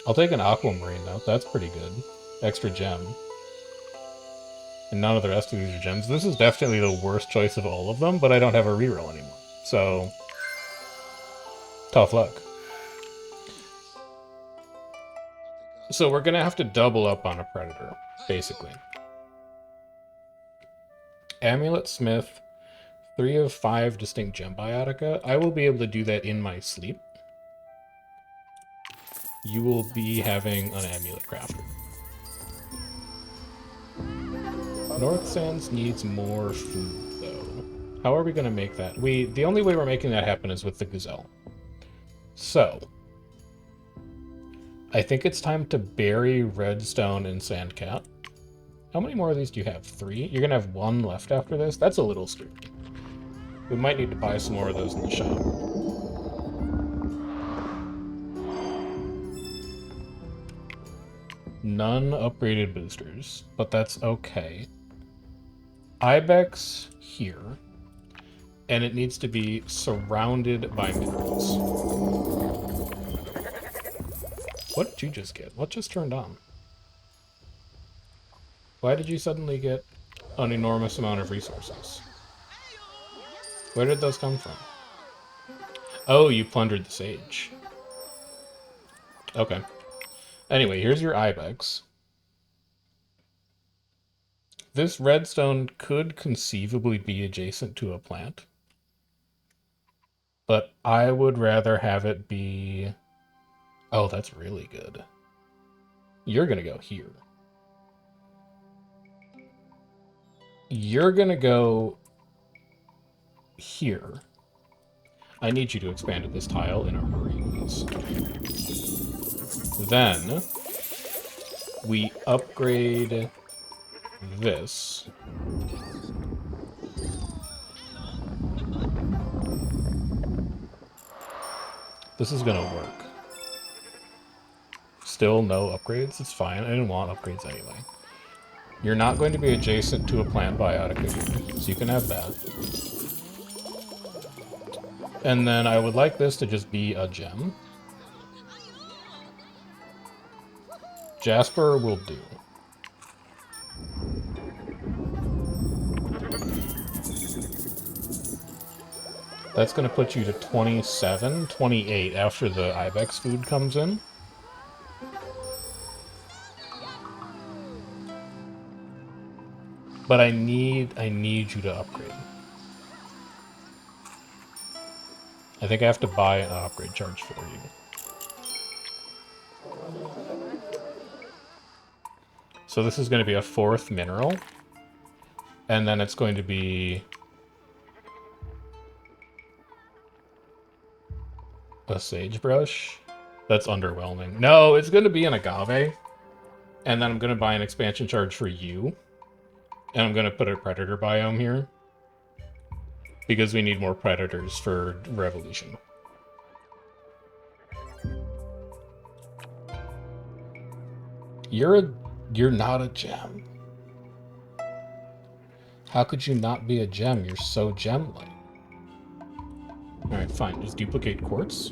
I'll take an aquamarine though, that's pretty good. Extra gem. And none of the rest of these are gems. This is definitely the worst choice of all of them, but I don't have a reroll anymore. So, tough luck. So we're gonna have to double up on a predator, basically. Amulet Smith, 3 of 5 distinct gem biotica. I will be able to do that in my sleep. You will be having an amulet crafter. North Sands needs more food, though. How are we going to make that? The only way we're making that happen is with the gazelle. So, I think it's time to bury redstone and sandcat. How many more of these do you have? 3? You're going to have 1 left after this? That's a little stupid. We might need to buy some more of those in the shop. None upgraded boosters, but that's okay. Ibex here, and it needs to be surrounded by minerals. What did you just get? What just turned on? Why did you suddenly get an enormous amount of resources? Where did those come from? Oh, you plundered the sage. Okay. Anyway, here's your ibex. This redstone could conceivably be adjacent to a plant, but I would rather have it be... Oh, that's really good. You're gonna go here. You're gonna go here. I need you to expand this tile in a hurry, please. Then we upgrade this. This is gonna work. Still no upgrades? It's fine. I didn't want upgrades anyway. You're not going to be adjacent to a plant biotic here, so you can have that. And then I would like this to just be a gem. Jasper will do. That's going to put you to 27, 28 after the ibex food comes in. But I need you to upgrade. I think I have to buy an upgrade charge for you. So this is going to be a 4th mineral. And then it's going to be a sagebrush. That's underwhelming. No, it's going to be an agave. And then I'm going to buy an expansion charge for you. And I'm going to put a predator biome here. Because we need more predators for Revolution. You're not a gem. How could you not be a gem? You're so gem-like. Alright, fine. Just duplicate quartz.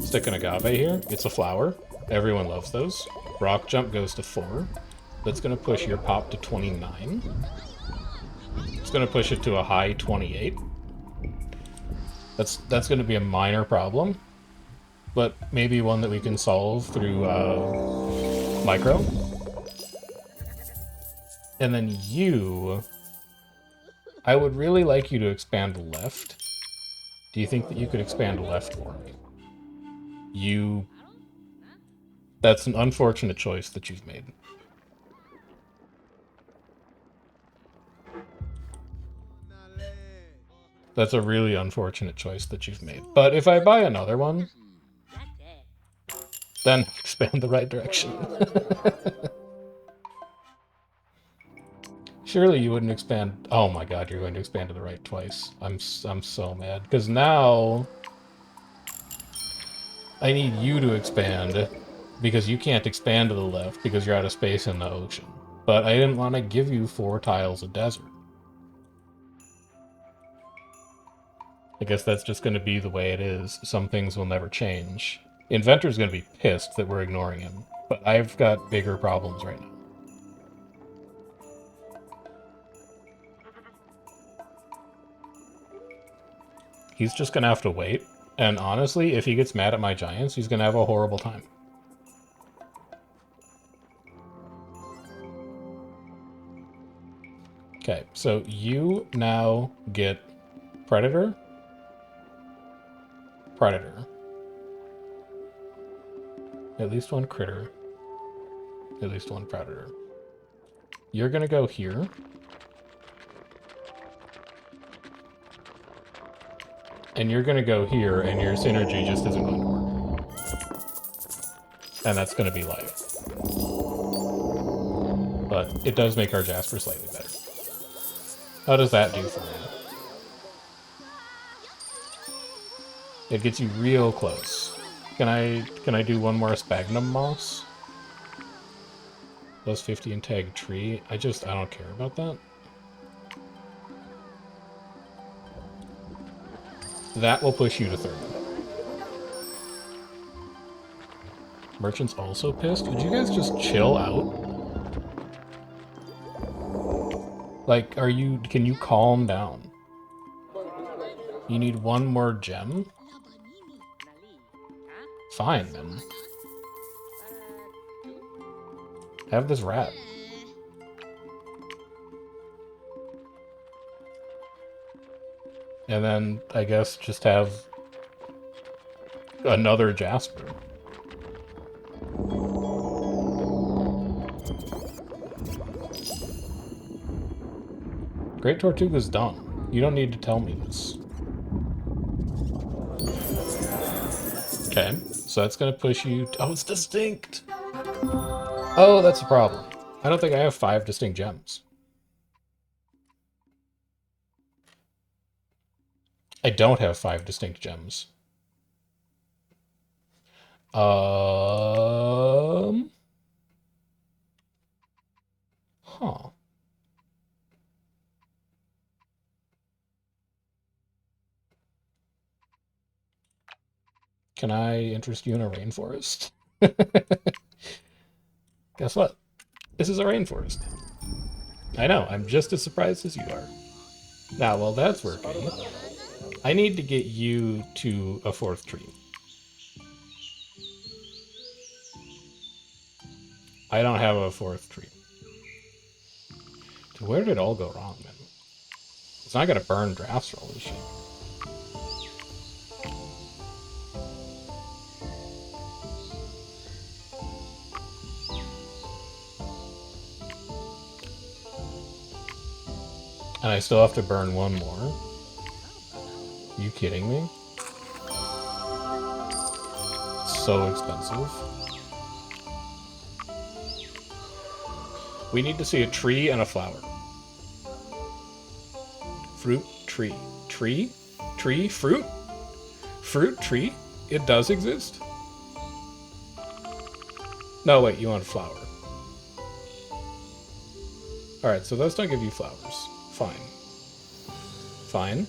Stick an agave here. It's a flower. Everyone loves those. Rock jump goes to 4. That's going to push your pop to 29. It's going to push it to a high 28. That's going to be a minor problem, but maybe one that we can solve through micro. And then you... I would really like you to expand left. Do you think that you could expand left for me? That's an unfortunate choice that you've made. That's a really unfortunate choice that you've made. But if I buy another one, then expand the right direction. Surely you wouldn't expand... Oh my god, you're going to expand to the right twice. I'm so mad. Because now... I need you to expand, because you can't expand to the left because you're out of space in the ocean. But I didn't want to give you 4 tiles of desert. I guess that's just going to be the way it is. Some things will never change. Inventor's going to be pissed that we're ignoring him, but I've got bigger problems right now. He's just going to have to wait And honestly, if he gets mad at my giants, he's gonna have a horrible time. Okay, so you now get Predator, Predator. At least one Critter. At least one Predator. You're gonna go here. And you're gonna go here, and your synergy just isn't going to work. And that's gonna be life. But it does make our Jasper slightly better. How does that do for you? It gets you real close. Can I do one more Sphagnum Moss? Plus 50 and tag tree. I don't care about that. That will push you to 30. Merchant's also pissed. Would you guys just chill out? Like, can you calm down? You need one more gem? Fine, then. Have this rat. And then, I guess, just have another Jasper. Great Tortuga's done. You don't need to tell me this. Okay, so that's gonna push you... Oh, it's distinct! Oh, that's a problem. I don't think I have 5 distinct gems. I don't have 5 distinct gems. Huh. Can I interest you in a rainforest? Guess what? This is a rainforest. I know, I'm just as surprised as you are. Now, while that's working, I need to get you to a 4th tree. I don't have a 4th tree. Dude, where did it all go wrong, man? It's not gonna burn drafts for all this shit. And I still have to burn one more? You kidding me? It's so expensive. We need to see a tree and a flower. Fruit, tree. Tree? Tree? Fruit? Fruit, tree? It does exist? No, wait, you want flower. Alright, so those don't give you flowers. Fine. Fine.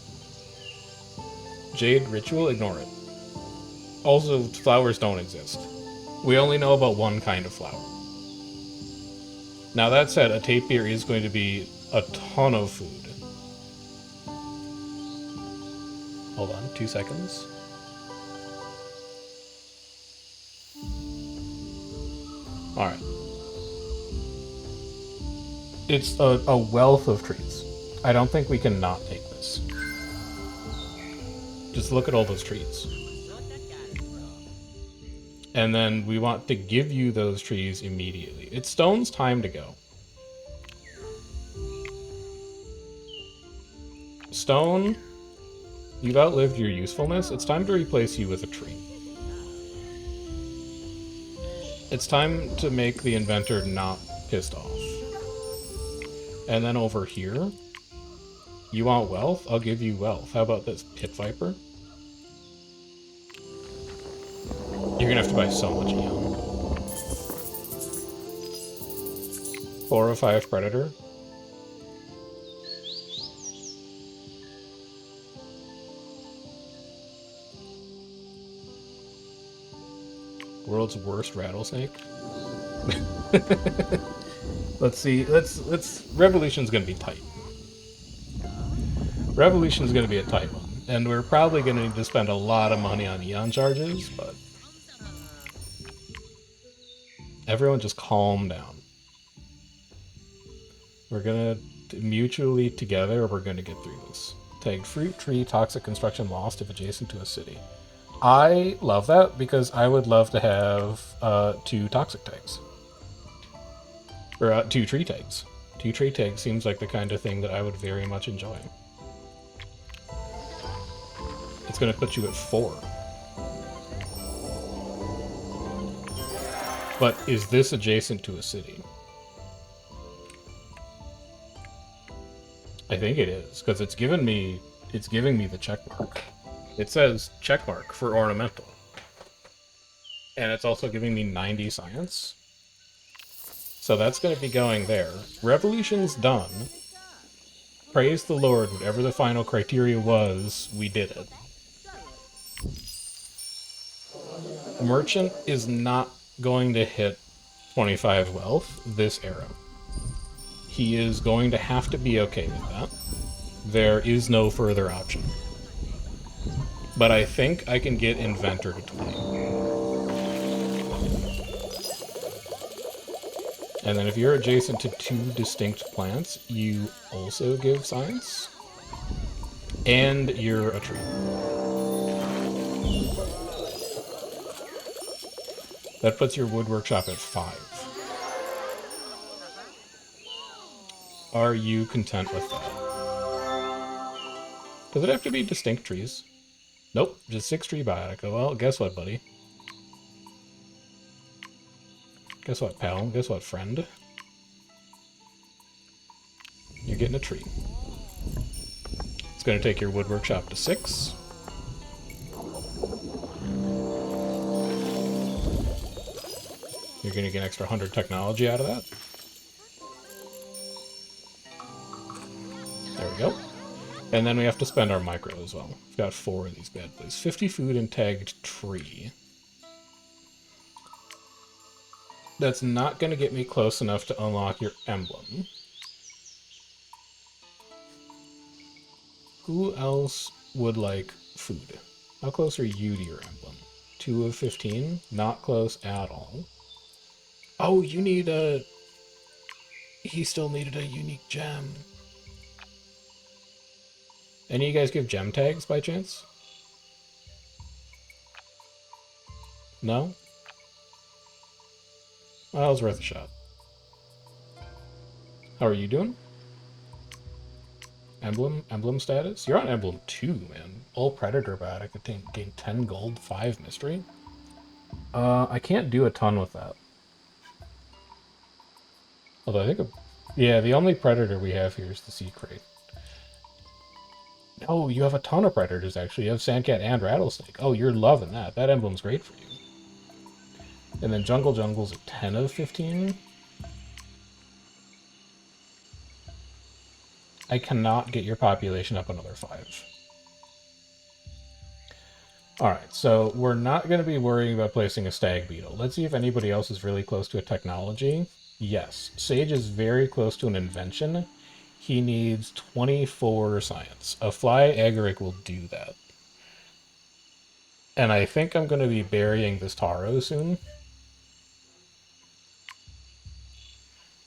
Jade ritual, ignore it. Also, flowers don't exist. We only know about one kind of flower. Now that said, a tapir is going to be a ton of food. Hold on, 2 seconds. Alright. It's a wealth of treats. I don't think we can not take this. Just look at all those trees. And then we want to give you those trees immediately. It's Stone's time to go. Stone, you've outlived your usefulness. It's time to replace you with a tree. It's time to make the inventor not pissed off. And then over here, you want wealth? I'll give you wealth. How about this pit viper? You're gonna have to buy so much eon. 4 or 5 predator. World's worst rattlesnake. Let's see. Let's. Revolution's gonna be tight. Revolution's gonna be a tight one. And we're probably going to need to spend a lot of money on Eon charges, but... Everyone just calm down. We're gonna mutually together, we're gonna get through this. Tagged fruit, tree, toxic construction lost if adjacent to a city. I love that because I would love to have 2 toxic tags. Or 2 tree tags. 2 tree tags seems like the kind of thing that I would very much enjoy. It's gonna put you at 4. But is this adjacent to a city? I think it is, because it's giving me the check mark. It says check mark for ornamental. And it's also giving me 90 science. So that's going to be going there. Revolution's done. Praise the Lord, whatever the final criteria was, we did it. Merchant is not going to hit 25 wealth this era. He is going to have to be okay with that. There is no further option. But I think I can get Inventor to 20. And then if you're adjacent to 2 distinct plants, you also give science. And you're a tree. That puts your wood workshop at 5. Are you content with that? Does it have to be distinct trees? Nope, just 6 tree biotica. Well, guess what, buddy? Guess what, pal? Guess what, friend? You're getting a tree. It's going to take your wood workshop to 6. You're going to get an extra 100 technology out of that. There we go. And then we have to spend our micro as well. We've got 4 of these bad boys. 50 food and tagged tree. That's not going to get me close enough to unlock your emblem. Who else would like food? How close are you to your emblem? 2 of 15? Not close at all. Oh, you need a... He still needed a unique gem. Any of you guys give gem tags by chance? No? Well, it was worth a shot. How are you doing? Emblem status? You're on emblem 2, man. All predator biotic gain 10 gold, 5 mystery. I can't do a ton with that. Although I think, yeah, the only predator we have here is the sea crate. Oh, you have a ton of predators, actually. You have Sandcat and Rattlesnake. Oh, you're loving that. That emblem's great for you. And then Jungle's a 10 of 15. I cannot get your population up another 5. Alright, so we're not going to be worrying about placing a stag beetle. Let's see if anybody else is really close to a technology. Yes, Sage is very close to an invention. He needs 24 science. A fly agaric will do that. And I think I'm going to be burying this Taro soon.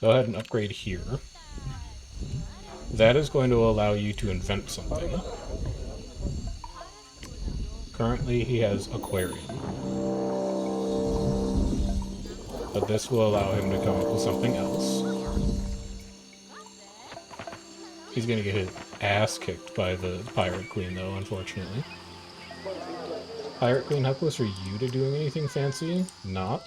Go ahead and upgrade here. That is going to allow you to invent something. Currently he has aquarium. But this will allow him to come up with something else. He's going to get his ass kicked by the Pirate Queen, though, unfortunately. Pirate Queen, how close are you to doing anything fancy? Not.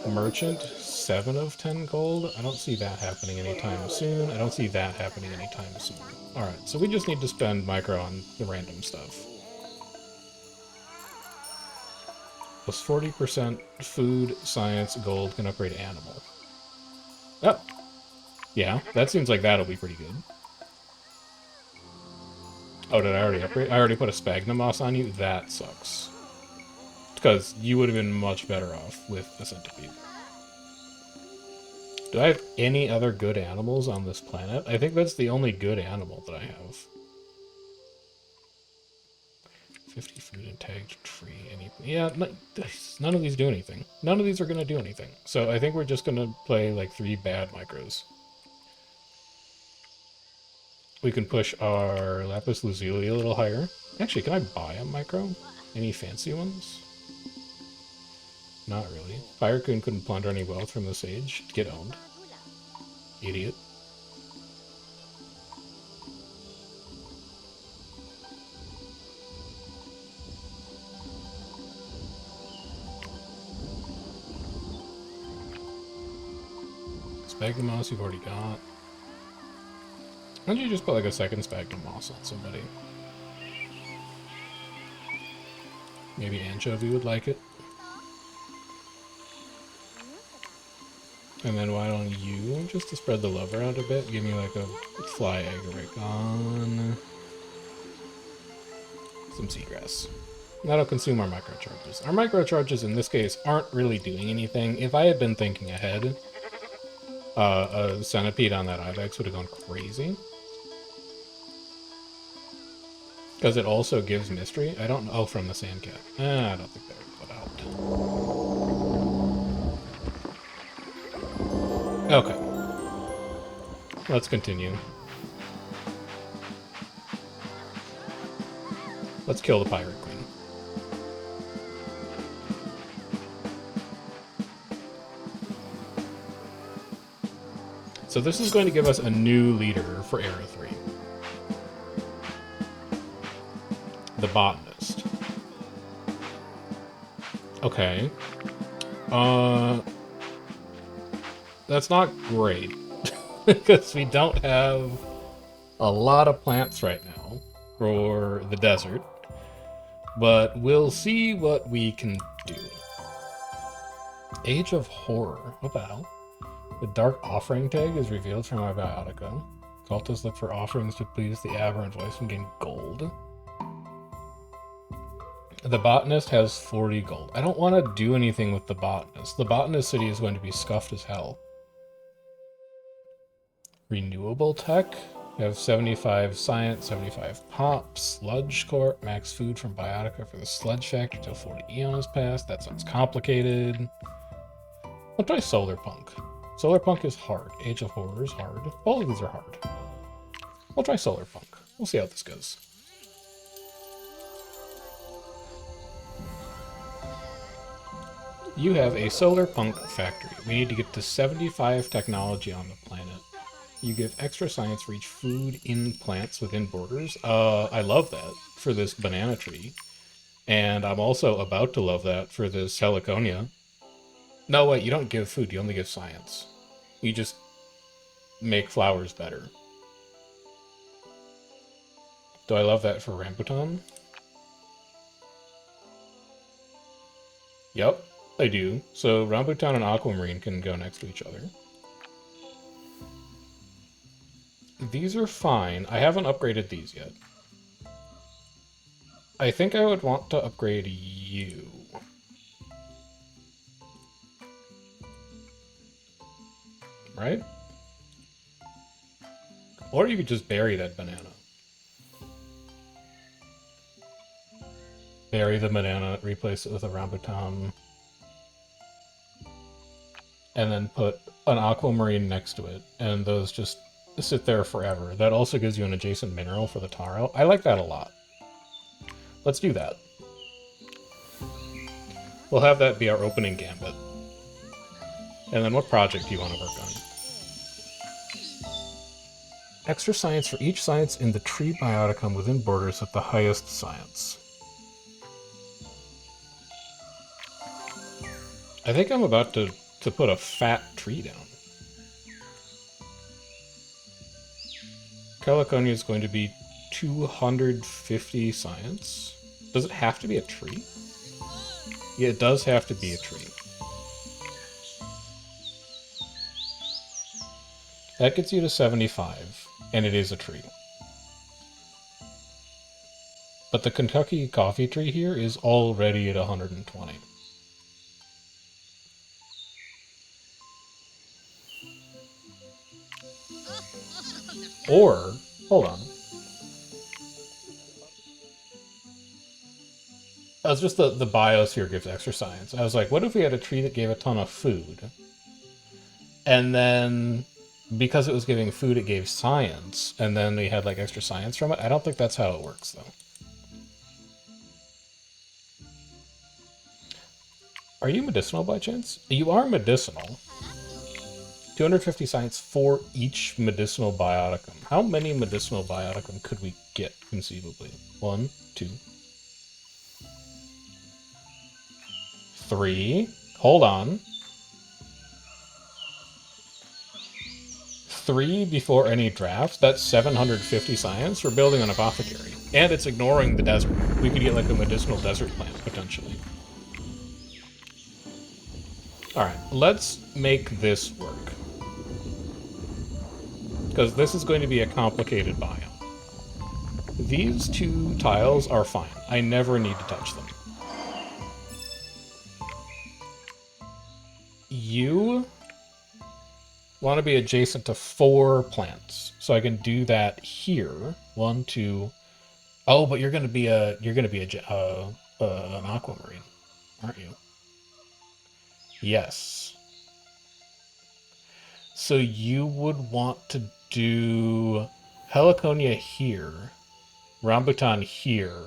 Merchant, 7 of 10 gold. I don't see that happening anytime soon. I don't see that happening anytime soon. Alright, so we just need to spend micro on the random stuff. Plus 40% food, science, gold, can upgrade animal. Oh! Yeah, that seems like that'll be pretty good. Oh, did I already upgrade? I already put a sphagnum moss on you? That sucks. Because you would have been much better off with a centipede. Do I have any other good animals on this planet? I think that's the only good animal that I have. 50 fruit and tagged tree. Yeah, none of these do anything. None of these are going to do anything. So I think we're just going to play like 3 bad micros. We can push our lapis lazuli a little higher. Actually, can I buy a micro? Any fancy ones? Not really. Firecoon couldn't plunder any wealth from the sage. Get owned. Idiot. Sphagnum moss you've already got. Why don't you just put like a second sphagnum moss on somebody? Maybe anchovy would like it. And then why don't you, just to spread the love around a bit, give me like a fly agaric on some seagrass. That'll consume our microcharges. Our microcharges in this case aren't really doing anything. If I had been thinking ahead, a centipede on that ibex would have gone crazy. Because it also gives mystery. I don't know. Oh, from the sandcat. I don't think they were put out. Okay. Let's continue. Let's kill the pirate queen. So this is going to give us a new leader for Era 3. The botanist. Okay. That's not great. Because we don't have a lot of plants right now for the desert. But we'll see what we can do. Age of Horror. What the hell? The Dark Offering tag is revealed from my Biotica. Cultists look for offerings to please the aberrant voice and gain gold. The botanist has 40 gold. I don't want to do anything with the botanist. The botanist city is going to be scuffed as hell. Renewable tech. We have 75 science, 75 pop, sludge corp, max food from Biotica for the sludge factory till 40 eon has passed. That sounds complicated. I'll try solar punk. Solar punk is hard. Age of Horror is hard. All of these are hard. We'll try solar punk. We'll see how this goes. You have a solar punk factory. We need to get to 75 technology on the planet. You give extra science for each food in plants within borders. I love that for this banana tree. And I'm also about to love that for this heliconia. No, wait, you don't give food, you only give science. You just make flowers better. Do I love that for rambutan? Yep, I do. So rambutan and aquamarine can go next to each other. These are fine. I haven't upgraded these yet. I think I would want to upgrade you. Right? Or you could just bury that banana. Bury the banana, replace it with a rambutan. And then put an aquamarine next to it. And those just sit there forever. That also gives you an adjacent mineral for the taro. I like that a lot. Let's do that. We'll have that be our opening gambit. And then what project do you want to work on? Extra science for each science in the tree bioticum within borders with the highest science. I think I'm about to put a fat tree down. Caliconia is going to be 250 science. Does it have to be a tree? Yeah, it does have to be a tree. That gets you to 75, and it is a tree. But the Kentucky coffee tree here is already at 120. Or, hold on. it's just the biosphere gives extra science. I was like, what if we had a tree that gave a ton of food? And then, because it was giving food, it gave science, and then we had, like, extra science from it? I don't think that's how it works, though. Are you medicinal by chance? You are medicinal. 250 science for each medicinal bioticum. How many medicinal bioticum could we get, conceivably? 1, 2, 3. Hold on. 3 before any drafts. That's 750 science. We're building an apothecary. And it's ignoring the desert. We could get, like, a medicinal desert plant, potentially. Alright, let's make this work. Because this is going to be a complicated biome. These 2 tiles are fine. I never need to touch them. You want to be adjacent to 4 plants. So I can do that here. 1, 2... Oh, but you're going to be an aquamarine, aren't you? Yes. So you would want to do Heliconia here, Rambutan here,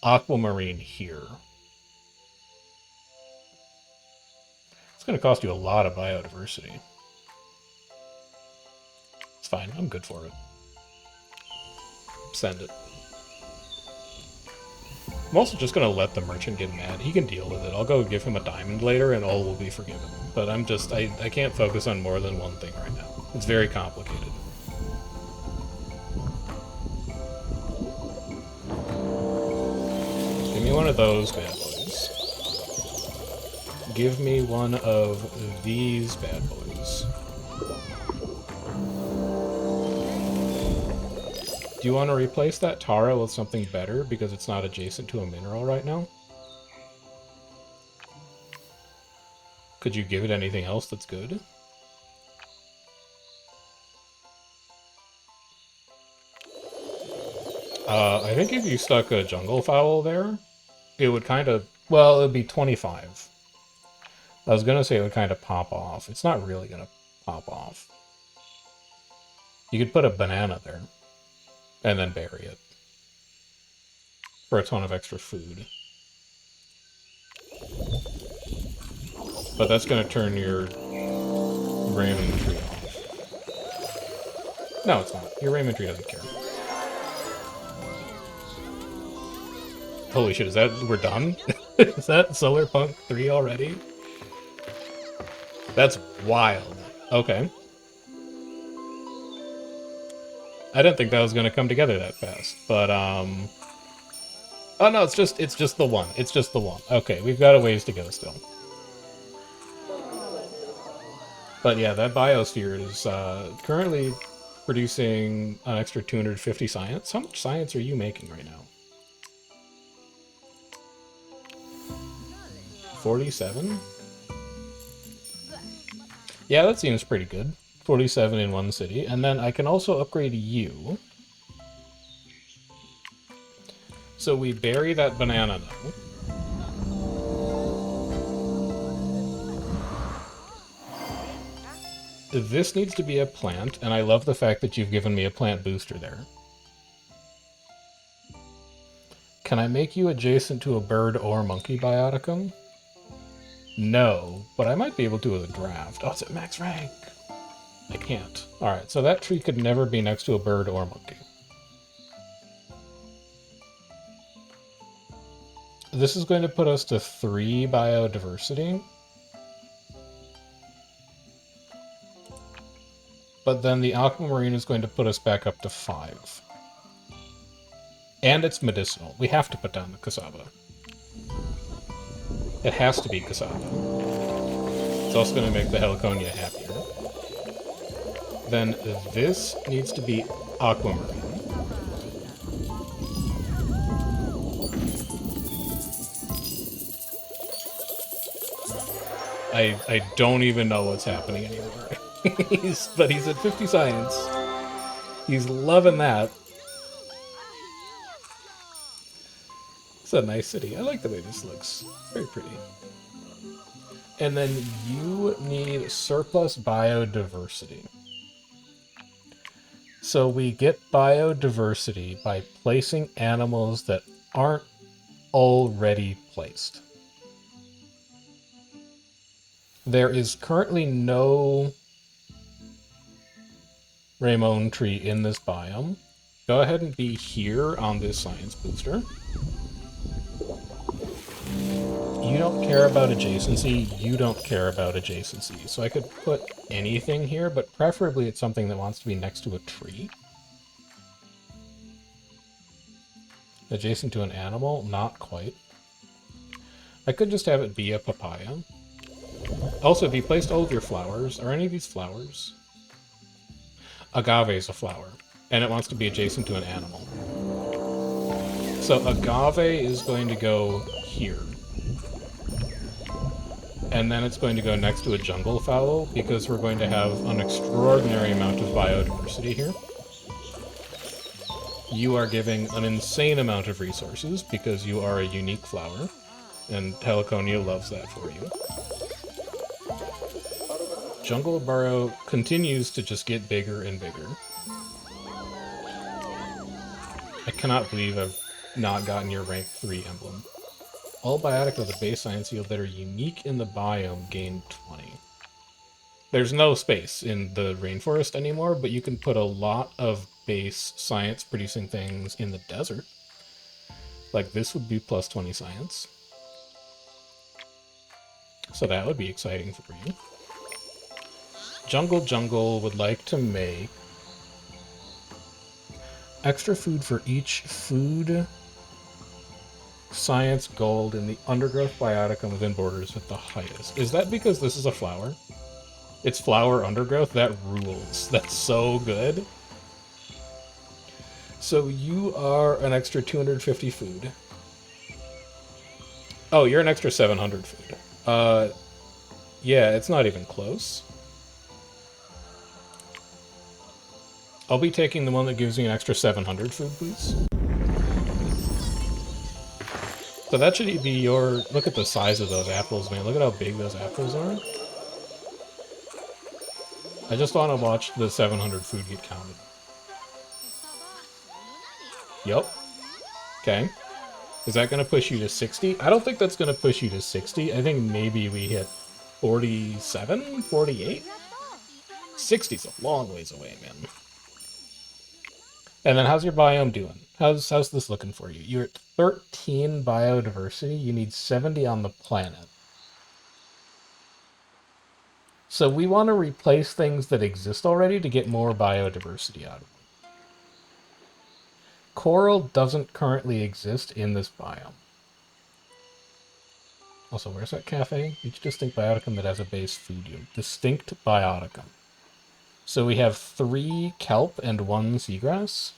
Aquamarine here. It's going to cost you a lot of biodiversity. It's fine, I'm good for it. Send it. I'm also just going to let the merchant get mad. He can deal with it. I'll go give him a diamond later and all will be forgiven. But I can't focus on more than one thing right now. It's very complicated. Give me one of those bad boys. Give me one of these bad boys. Do you want to replace that Tara with something better because it's not adjacent to a mineral right now? Could you give it anything else that's good? I think if you stuck a jungle fowl there, it would kind of... Well, it would be 25. I was going to say it would kind of pop off. It's not really going to pop off. You could put a banana there. And then bury it. For a ton of extra food. But that's going to turn your Raymond tree off. No, it's not. Your Raymond tree doesn't care. Holy shit, is that... We're done? Is that Solar Punk 3 already? That's wild. Okay. I didn't think that was going to come together that fast, but, Oh no, it's just the one. It's just the one. Okay, we've got a ways to go still. But yeah, that biosphere is, currently producing an extra 250 science. How much science are you making right now? 47? Yeah, that seems pretty good. 47 in one city, and then I can also upgrade you. So we bury that banana now. This needs to be a plant, and I love the fact that you've given me a plant booster there. Can I make you adjacent to a bird or monkey bioticum? No, but I might be able to with a draft. Oh, it's at max rank. I can't. Alright, so that tree could never be next to a bird or monkey. This is going to put us to 3 biodiversity. But then the aquamarine is going to put us back up to 5. And it's medicinal. We have to put down the cassava. It has to be cassava. It's also going to make the Heliconia happier. Then this needs to be aquamarine. I don't even know what's happening anymore. But he's at 50 science. He's loving that. It's a nice city. I like the way this looks. It's very pretty. And then you need surplus biodiversity. So we get biodiversity by placing animals that aren't already placed. There is currently no Ramon tree in this biome. Go ahead and be here on this science booster. You don't care about adjacency, you don't care about adjacency. So I could put anything here, but preferably it's something that wants to be next to a tree. Adjacent to an animal? Not quite. I could just have it be a papaya. Also, if you placed all of your flowers, are any of these flowers? Agave is a flower, and it wants to be adjacent to an animal. So agave is going to go here. And then it's going to go next to a jungle fowl, because we're going to have an extraordinary amount of biodiversity here. You are giving an insane amount of resources, because you are a unique flower, and Heliconia loves that for you. Jungle Burrow continues to just get bigger and bigger. I cannot believe I've not gotten your rank 3 emblem. All biotic with a base science yield that are unique in the biome gain 20. There's no space in the rainforest anymore, but you can put a lot of base science producing things in the desert. Like this would be plus 20 science. So that would be exciting for you. Jungle would like to make extra food for each food science gold in the undergrowth bioticum within borders with the highest. Is that because this is a flower? It's flower undergrowth? That rules. That's so good. So you are an extra 250 food. Oh, you're an extra 700 food. Yeah, it's not even close. I'll be taking the one that gives me an extra 700 food, please. So that should be your... Look at the size of those apples, man. Look at how big those apples are. I just want to watch the 700 food get counted. Yup. Okay. Is that going to push you to 60? I don't think that's going to push you to 60. I think maybe we hit 47? 48? 60's a long ways away, man. And then how's your biome doing? How's this looking for you? You're at 13 biodiversity. You need 70 on the planet. So we want to replace things that exist already to get more biodiversity out of them. Coral doesn't currently exist in this biome. Also, where's that cafe? Each distinct bioticum that has a base food yield. Distinct bioticum. So we have 3 kelp and 1 seagrass.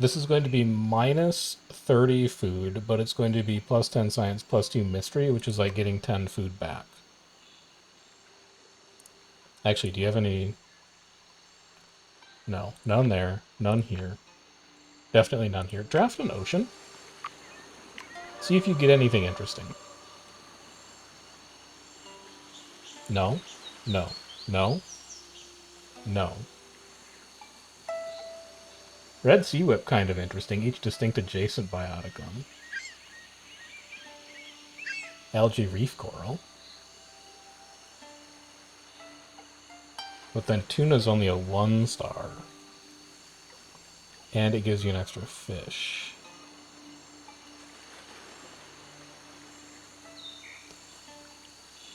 This is going to be minus 30 food, but it's going to be plus 10 science, plus 2 mystery, which is like getting 10 food back. Actually, do you have any... No, none there, none here. Definitely none here. Draft an ocean. See if you get anything interesting. No, no, no, no. Red Sea Whip kind of interesting, each distinct adjacent bioticum. Algae Reef Coral. But then tuna's only a 1-star. And it gives you an extra fish.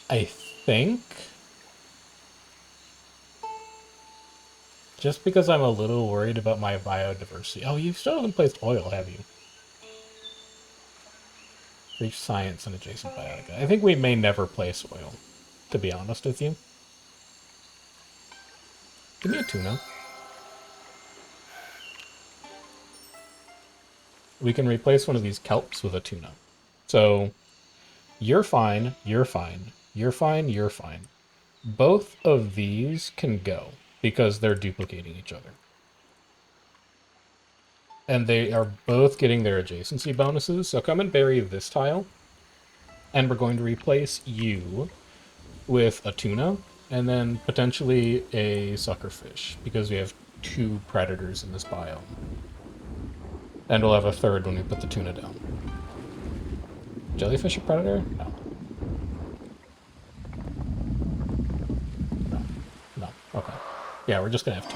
I think... Just because I'm a little worried about my biodiversity... Oh, you still haven't placed oil, have you? Reach science and adjacent biotica. I think we may never place oil, to be honest with you. Give me a tuna. We can replace one of these kelps with a tuna. So, you're fine, you're fine, you're fine, you're fine. Both of these can go, because they're duplicating each other. And they are both getting their adjacency bonuses. So come and bury this tile. And we're going to replace you with a tuna, and then potentially a suckerfish, because we have 2 predators in this biome. And we'll have a third when we put the tuna down. Jellyfish a predator? No. No. No. Okay. Yeah, we're just gonna have 2.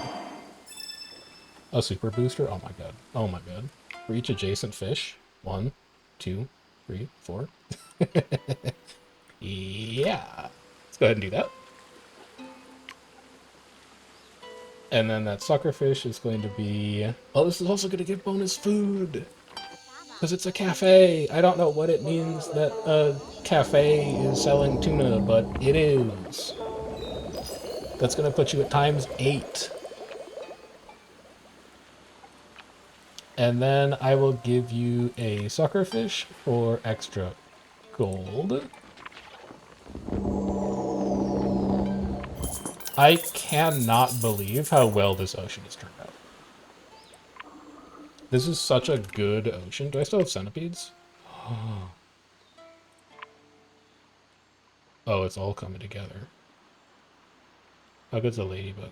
A super booster? Oh my god. Oh my god. For each adjacent fish. 1, 2, 3, 4. Yeah. Let's go ahead and do that. And then that suckerfish is going to be... Oh, this is also going to give bonus food! Because it's a cafe! I don't know what it means that a cafe is selling tuna, but it is. That's going to put you at ×8. And then I will give you a suckerfish for extra gold. I cannot believe how well this ocean has turned out. This is such a good ocean. Do I still have centipedes? Oh, it's all coming together. How good's a ladybug?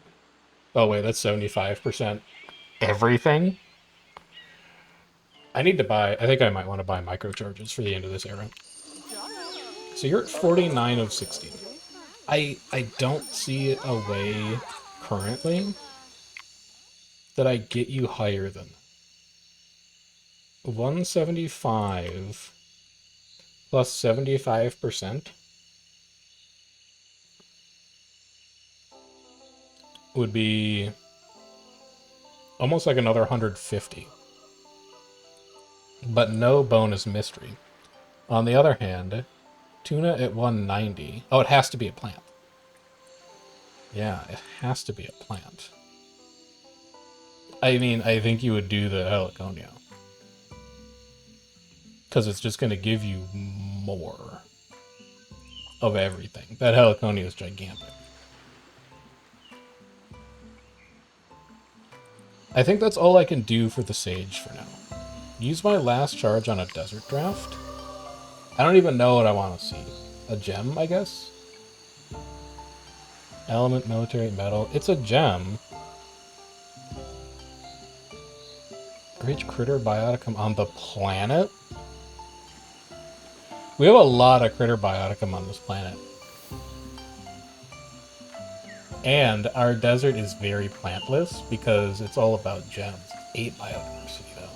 Oh wait, that's 75% everything? I need to buy... I think I might want to buy microcharges for the end of this era. So you're at 49 of 60. I don't see a way currently that I get you higher than 175 plus 75% would be almost like another 150. But no bonus mystery. On the other hand, tuna at 190. Oh, it has to be a plant. Yeah, it has to be a plant. I mean, I think you would do the heliconia. Because it's just going to give you more of everything. That heliconia is gigantic. I think that's all I can do for the sage for now. Use my last charge on a desert draft. I don't even know what I want to see. A gem, I guess? Element, military, metal. It's a gem. Rich critter bioticum on the planet? We have a lot of critter bioticum on this planet. And our desert is very plantless because it's all about gems. 8 biodiversity, though.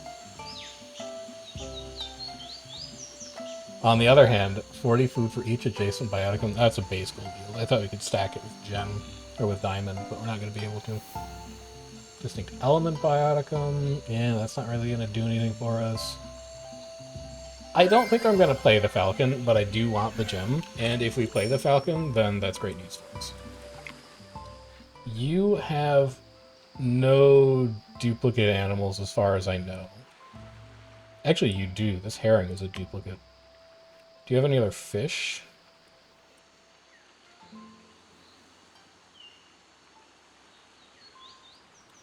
On the other hand, 40 food for each adjacent bioticum. That's a base gold yield. I thought we could stack it with gem or with diamond, but we're not going to be able to. Distinct element bioticum. Yeah, that's not really going to do anything for us. I don't think I'm going to play the falcon, but I do want the gem. And if we play the falcon, then that's great news for us. You have no duplicate animals as far as I know. Actually, you do. This herring is a duplicate. Do you have any other fish?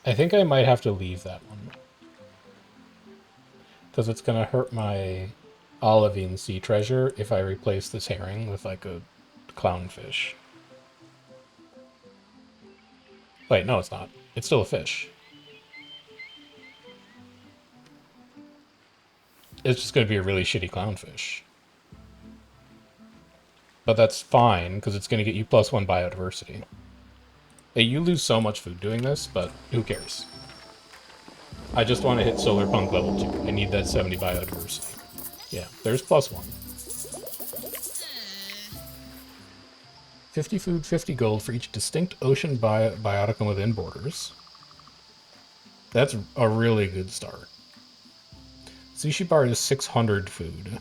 I think I might have to leave that one. Because it's going to hurt my olivine sea treasure if I replace this herring with like a clownfish. Wait, no, it's not. It's still a fish. It's just going to be a really shitty clownfish. But that's fine, because it's going to get you +1 biodiversity. Hey, you lose so much food doing this, but who cares? I just want to hit Solar Punk level 2. I need that 70 biodiversity. Yeah, there's +1. 50 food, 50 gold for each distinct ocean bioticum within borders. That's a really good start. Sushi bar is 600 food.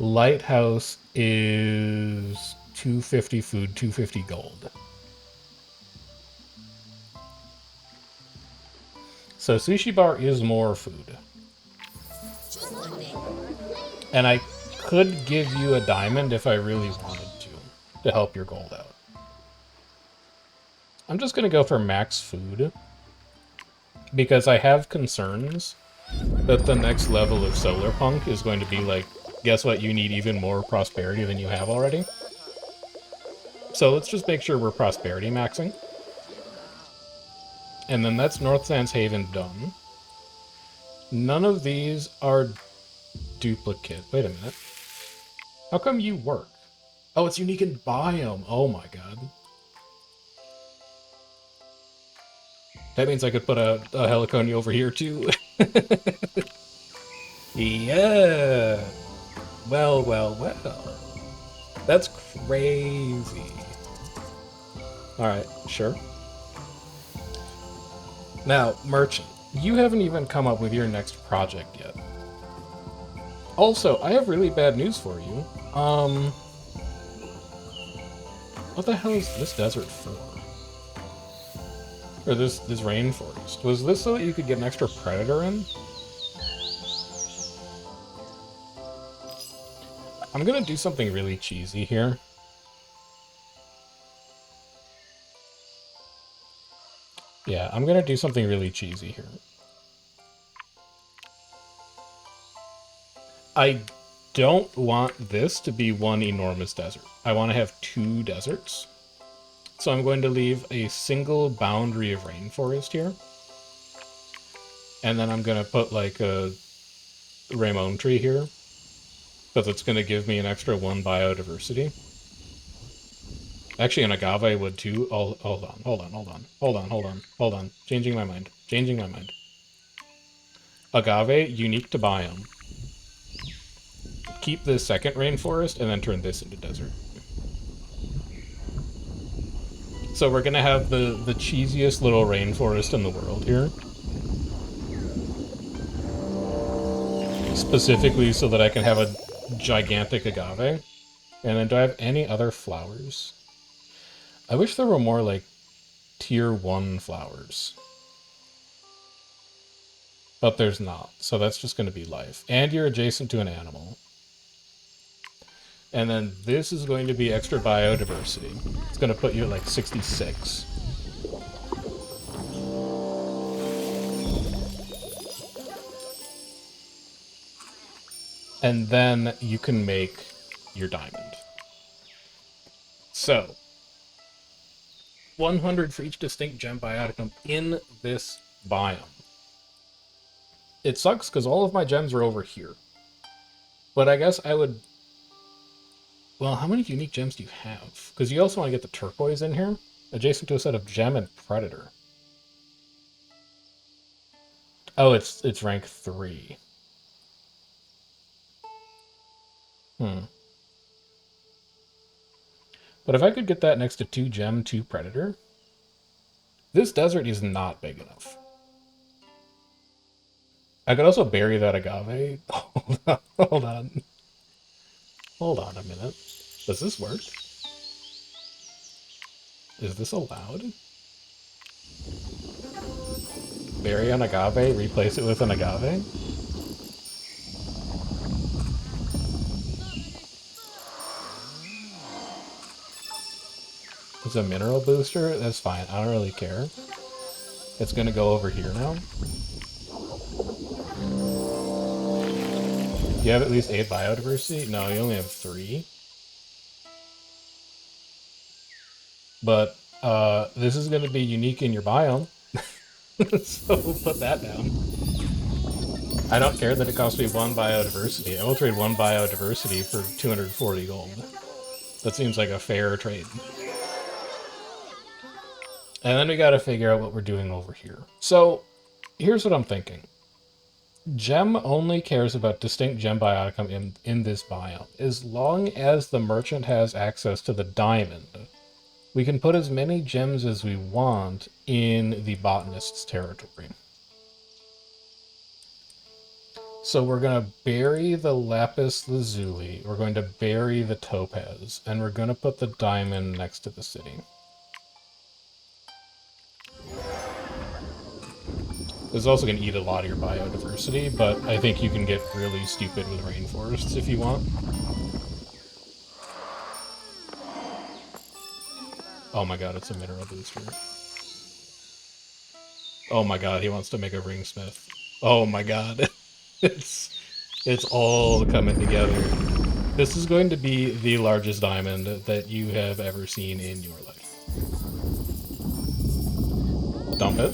Lighthouse is 250 food, 250 gold. So sushi bar is more food. And I could give you a diamond if I really wanted to help your gold out. I'm just gonna go for max food, because I have concerns that the next level of Solar Punk is going to be like, guess what, you need even more prosperity than you have already. So let's just make sure we're prosperity maxing. And then that's North Sands Haven done. None of these are duplicate. Wait a minute. How come you work? Oh, it's unique in biome. Oh my god. That means I could put a Heliconia over here too. Yeah. Well, well, well. That's crazy. Alright, sure. Now, Merchant, you haven't even come up with your next project yet. Also, I have really bad news for you. What the hell is this desert for? Or this rainforest? Was this so that you could get an extra predator in? I'm gonna do something really cheesy here. Yeah, I'm gonna do something really cheesy here. I don't want this to be one enormous desert. I want to have 2 deserts. So I'm going to leave a single boundary of rainforest here. And then I'm going to put like a Ramon tree here, because it's going to give me an extra 1 biodiversity. Actually, an agave would too. Oh, hold on. Changing my mind. Agave, unique to biome. Keep this second rainforest, and then turn this into desert. So we're gonna have the cheesiest little rainforest in the world here. Specifically so that I can have a gigantic agave. And then do I have any other flowers? I wish there were more, like, tier 1 flowers. But there's not, so that's just gonna be life. And you're adjacent to an animal. And then this is going to be extra biodiversity. It's gonna put you at, like, 66. And then you can make your diamond. So, 100 for each distinct gem bioticum in this biome. It sucks because all of my gems are over here. But I guess I would... Well, how many unique gems do you have? Because you also want to get the turquoise in here, adjacent to a set of gem and predator. Oh, it's rank 3. But if I could get that next to 2 gem, 2 predator, this desert is not big enough. I could also bury that agave. Hold on. Hold on a minute. Does this work? Is this allowed? Bury an agave, replace it with an agave? It's a mineral booster? That's fine. I don't really care. It's gonna go over here now. You have at least 8 biodiversity? No, you only have 3. But, this is gonna be unique in your biome. So we'll put that down. I don't care that it costs me 1 biodiversity. I will trade 1 biodiversity for 240 gold. That seems like a fair trade. And then we gotta figure out what we're doing over here. So, here's what I'm thinking. Gem only cares about distinct gem bioticum in this biome. As long as the merchant has access to the diamond, we can put as many gems as we want in the botanist's territory. So we're going to bury the lapis lazuli, we're going to bury the topaz, and we're going to put the diamond next to the city. This is also going to eat a lot of your biodiversity, but I think you can get really stupid with rainforests if you want. Oh my god, it's a mineral booster. Oh my god, he wants to make a ringsmith. Oh my god. It's all coming together. This is going to be the largest diamond that you have ever seen in your life. Dump it.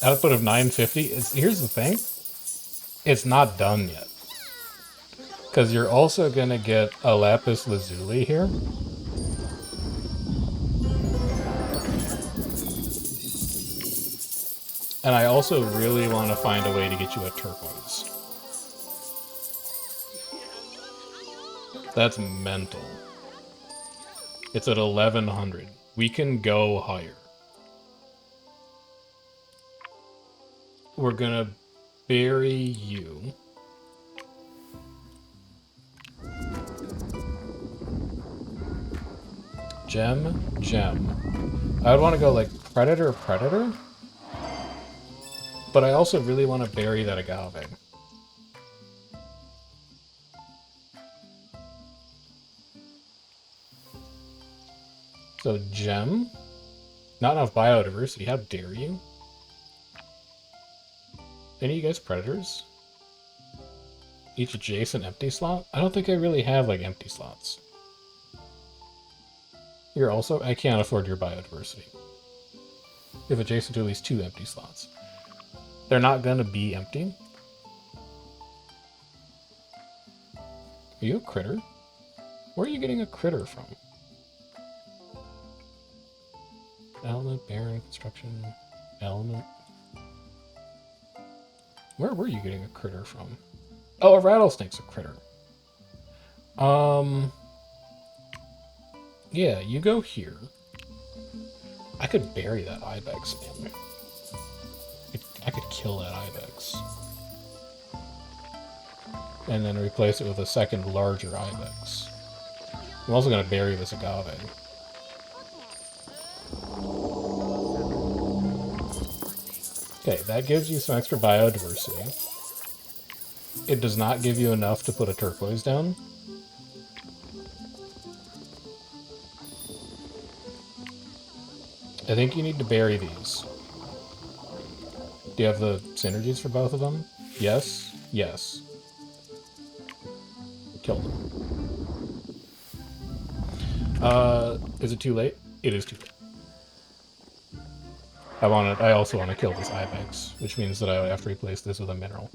Output of 950. Here's the thing. It's not done yet. Because you're also going to get a lapis lazuli here. And I also really want to find a way to get you a turquoise. That's mental. It's at 1100. We can go higher. We're gonna bury you. Gem, gem. I would want to go like predator, predator. But I also really want to bury that agave. So gem. Not enough biodiversity. How dare you? Any of you guys predators? Each adjacent empty slot? I don't think I really have like empty slots. You're also... I can't afford your biodiversity. You have adjacent to at least 2 empty slots. They're not gonna be empty. Are you a critter? Where are you getting a critter from? Element, barren, construction, element. Where were you getting a critter from? Oh, a rattlesnake's a critter. Yeah, you go here. I could bury that ibex in. I could kill that ibex. And then replace it with a second larger ibex. I'm also going to bury this agave. Okay, that gives you some extra biodiversity. It does not give you enough to put a turquoise down. I think you need to bury these. Do you have the synergies for both of them? Yes? Yes. Kill them. Is it too late? It is too late. I also want to kill this ibex, which means that I would have to replace this with a mineral.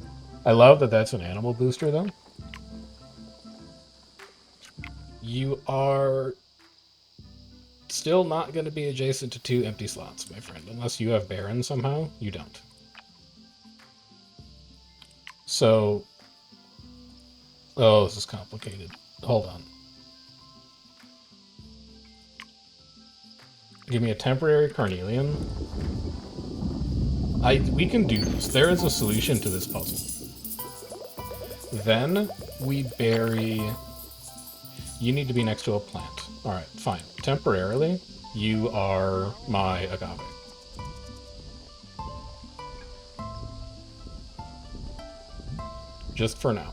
I love that that's an animal booster, though. You are still not going to be adjacent to 2 empty slots, my friend. Unless you have barren somehow, you don't. So... Oh, this is complicated. Hold on. Give me a temporary carnelian. We can do this. There is a solution to this puzzle. Then we bury... You need to be next to a plant. Alright, fine. Temporarily, you are my agave. Just for now.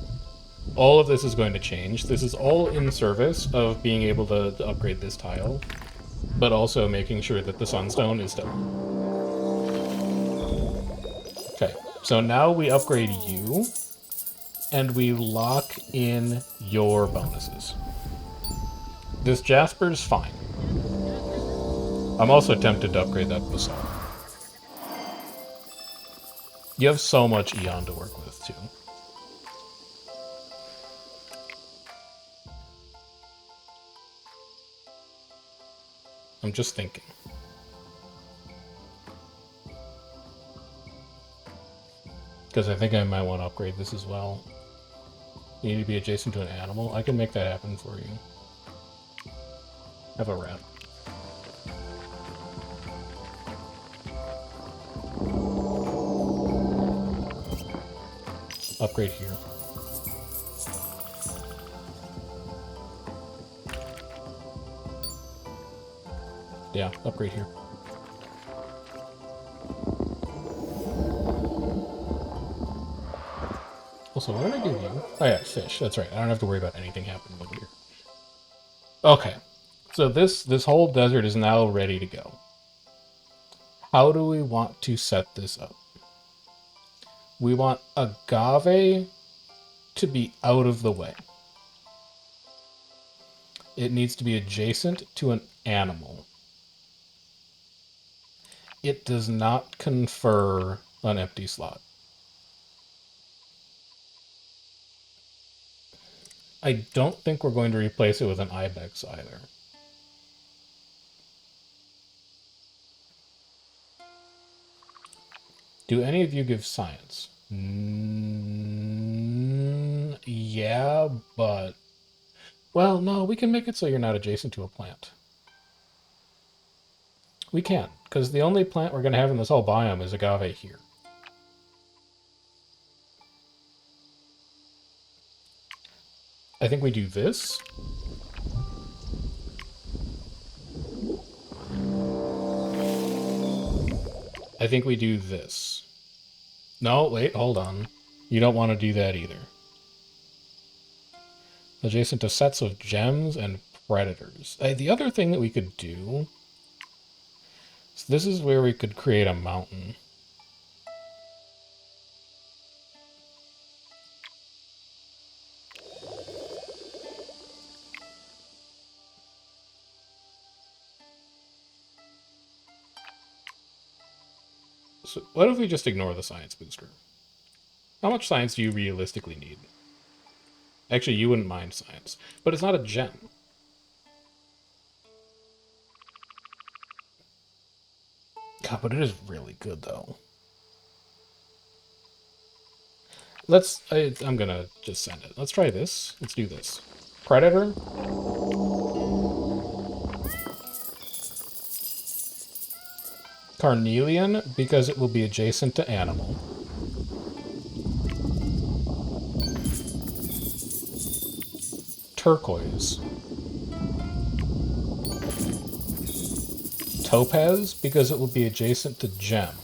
All of this is going to change. This is all in service of being able to upgrade this tile, but also making sure that the sunstone is done. Okay, so now we upgrade you, and we lock in your bonuses. This Jasper's fine. I'm also tempted to upgrade that basalt. You have so much Eon to work with, too. I'm just thinking. Because I think I might want to upgrade this as well. You need to be adjacent to an animal. I can make that happen for you. Have a rat. Upgrade here. Yeah, upgrade here. Also, what did I give you? Oh yeah, fish. That's right. I don't have to worry about anything happening over here. Okay. So this whole desert is now ready to go. How do we want to set this up? We want agave to be out of the way. It needs to be adjacent to an animal. It does not confer an empty slot. I don't think we're going to replace it with an ibex either. Do any of you give science? Yeah, but... Well, no, we can make it so you're not adjacent to a plant. We can, because the only plant we're going to have in this whole biome is agave here. I think we do this. I think we do this. No, wait, hold on. You don't want to do that either. Adjacent to sets of gems and predators. The other thing that we could do... So this is where we could create a mountain. So what if we just ignore the science booster? How much science do you realistically need? Actually, you wouldn't mind science, but it's not a gem. God, but it is really good, though. I'm gonna just send it. Let's try this. Let's do this. Predator. Carnelian, because it will be adjacent to animal. Turquoise. Topaz, because it will be adjacent to gem.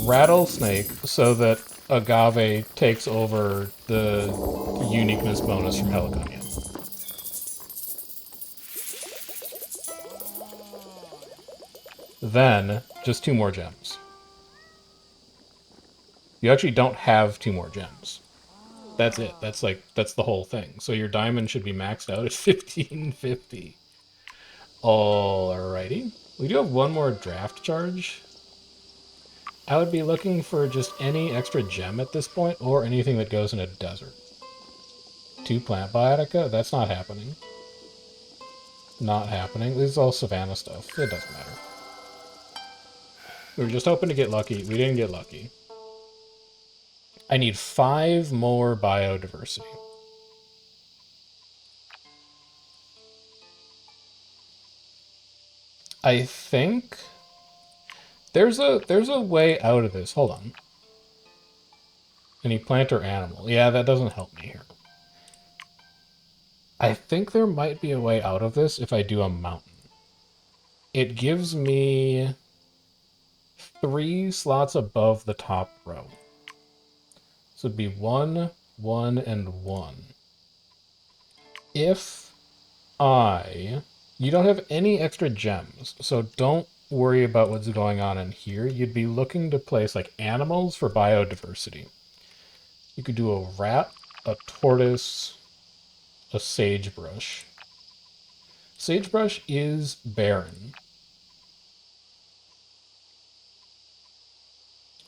Rattlesnake, so that agave takes over the uniqueness bonus from Heliconia. Then, just 2 more gems. You actually don't have 2 more gems. That's it. That's the whole thing. So your diamond should be maxed out at 1550. Alrighty. We do have 1 more draft charge. I would be looking for just any extra gem at this point, or anything that goes in a desert. 2 plant biotica? That's not happening. Not happening. This is all savanna stuff. It doesn't matter. We were just hoping to get lucky. We didn't get lucky. I need 5 more biodiversity. I think there's a way out of this. Hold on. Any plant or animal. Yeah, that doesn't help me here. I think there might be a way out of this if I do a mountain. It gives me 3 slots above the top row. So it'd be 1, 1, and 1. If you don't have any extra gems, so don't worry about what's going on in here. You'd be looking to place like animals for biodiversity. You could do a rat, a tortoise, a sagebrush. Sagebrush is barren.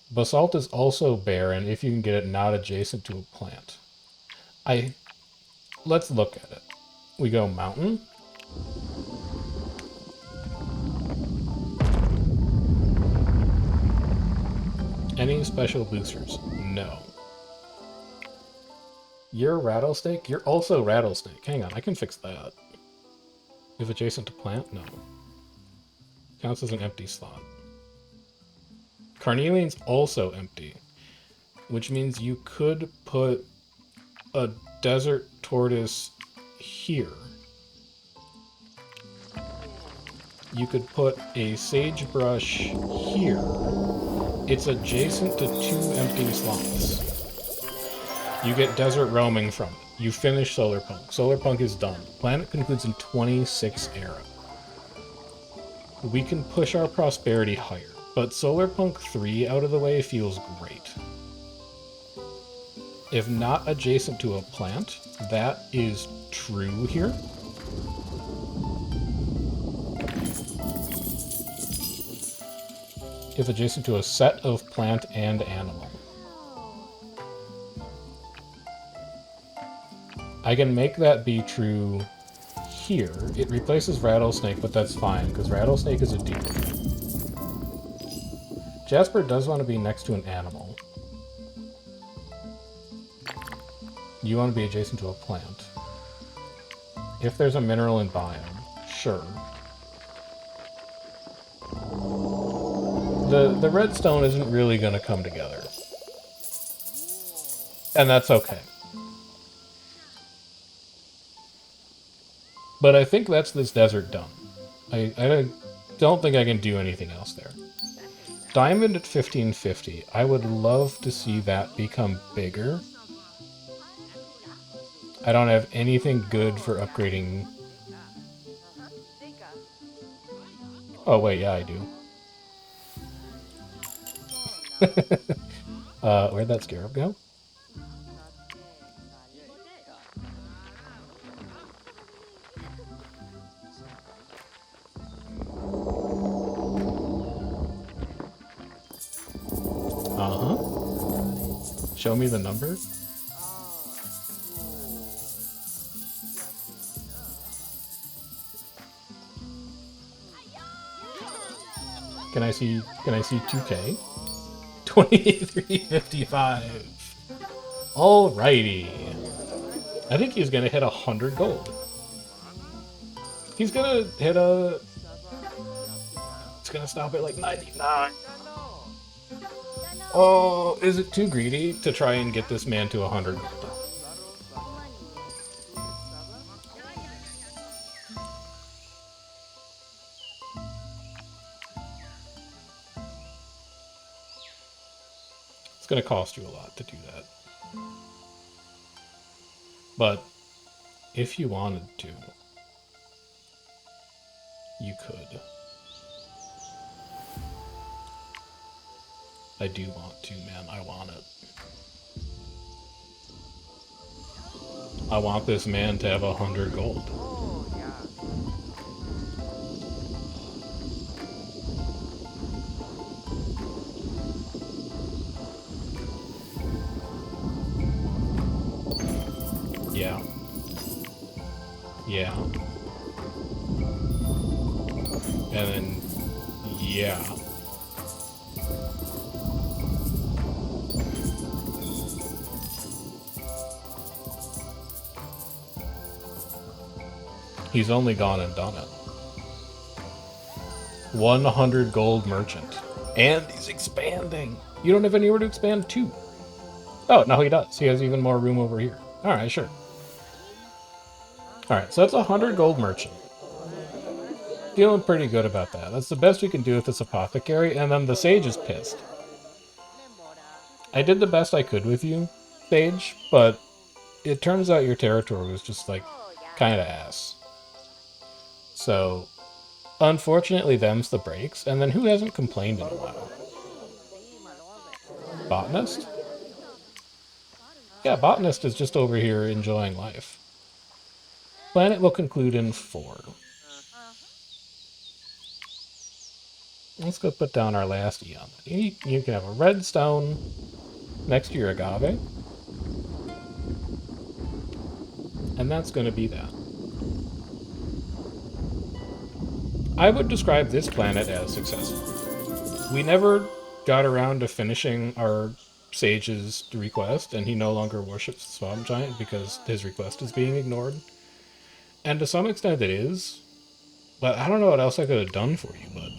Basalt is also barren if you can get it not adjacent to a plant. Let's look at it. We go mountain. Any special boosters? No. You're rattlesnake? You're also rattlesnake. Hang on, I can fix that. If adjacent to plant? No. Counts as an empty slot. Carnelian's also empty, which means you could put a desert tortoise here. You could put a sagebrush here. It's adjacent to 2 empty slots. You get desert roaming from it. You finish Solar Punk. Solar Punk is done. Planet concludes in 26 era. We can push our prosperity higher, but Solar Punk 3 out of the way feels great. If not adjacent to a plant, that is true here. If adjacent to a set of plant and animal. I can make that be true here. It replaces Rattlesnake, but that's fine, because Rattlesnake is a duplicate. Jasper does want to be next to an animal. You want to be adjacent to a plant. If there's a mineral in biome, sure. The redstone isn't really going to come together. And that's okay. But I think that's this desert done. I don't think I can do anything else there. Diamond at 1550. I would love to see that become bigger. I don't have anything good for upgrading. Oh wait, yeah I do. Where'd that scarab go? Uh-huh. Show me the number. Can I see 2K? 2355. Alrighty. I think he's gonna hit 100 gold. He's gonna hit a... It's gonna stop at like 99. Oh, is it too greedy to try and get this man to 100 gold? It's gonna cost you a lot to do that. But if you wanted to, you could. I do want to, man. I want it. I want this man to have 100 gold. Yeah. Yeah. And then, yeah. He's only gone and done it. 100 gold merchant. And he's expanding. You don't have anywhere to expand to. Oh, no, he does. He has even more room over here. Alright, sure. Alright, so that's 100 gold merchant. Feeling pretty good about that. That's the best we can do with this apothecary, and then the sage is pissed. I did the best I could with you, Sage, but it turns out your territory was just, like, kind of ass. So, unfortunately, them's the breaks, and then who hasn't complained in a while? Botanist? Yeah, Botanist is just over here enjoying life. Planet will conclude in 4. Let's go put down our last eon. You can have a redstone next to your agave. And that's going to be that. I would describe this planet as successful. We never got around to finishing our sage's request, and he no longer worships the swamp giant because his request is being ignored. And to some extent it is, but I don't know what else I could have done for you, bud.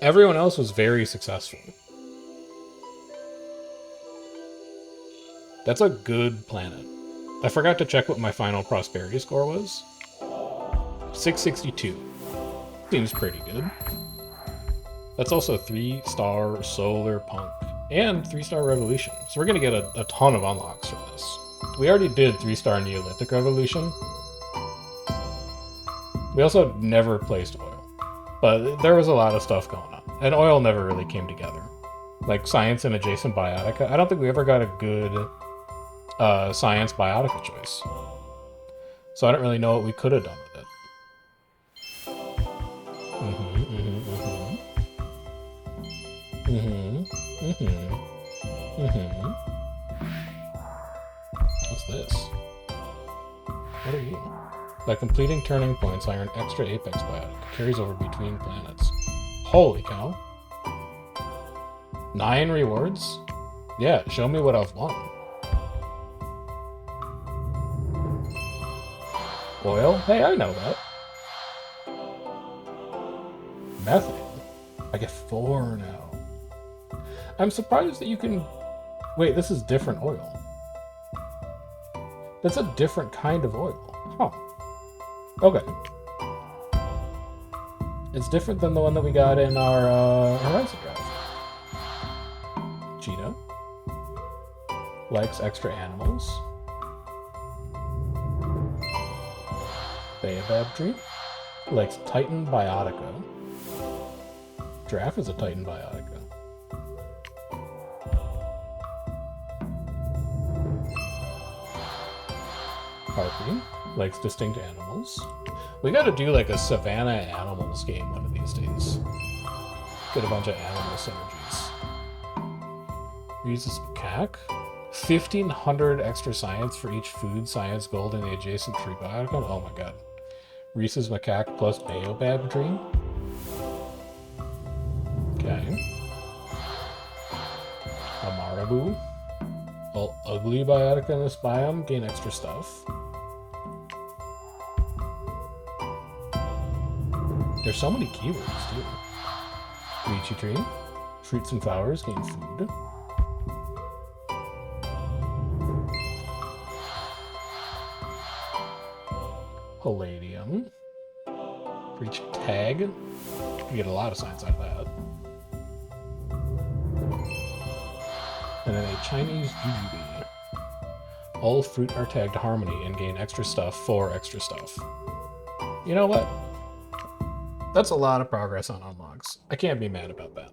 Everyone else was very successful. That's a good planet. I forgot to check what my final prosperity score was. 662. Seems pretty good. That's also 3-star solar punk. And 3-star Revolution. So we're going to get a ton of unlocks from this. We already did 3-star Neolithic Revolution. We also never placed oil. But there was a lot of stuff going on. And oil never really came together. Like science and adjacent biotica. I don't think we ever got a good science biotica choice. So I don't really know what we could have done with it. What's this? What are you? By completing turning points, I earn extra apex biotic. Carries over between planets. Holy cow. 9 rewards? Yeah, show me what I've won. Oil? Hey, I know that. Methane. I get 4 now. I'm surprised that you can... Wait, this is different oil. That's a different kind of oil. Huh. Okay. It's different than the one that we got in our Horizon Drive. Cheetah. Likes extra animals. Baobab tree. Likes Titan Biotica. Giraffe is a Titan Biotica. Harpy likes distinct animals. We gotta do like a Savannah Animals game one of these days. Get a bunch of animal synergies. Uses macaque. 1,500 extra science for each food science gold in the adjacent tree biotica. Oh my god. Reese's macaque plus Baobab tree. Okay. A marabou. All ugly biotica in this biome. Gain extra stuff. There's so many keywords too. Lychee tree. Fruits and flowers gain food. Palladium. For each tag. You get a lot of science out of that. And then a Chinese jujube. All fruit are tagged harmony and gain extra stuff for extra stuff. You know what? That's a lot of progress on unlocks. I can't be mad about that.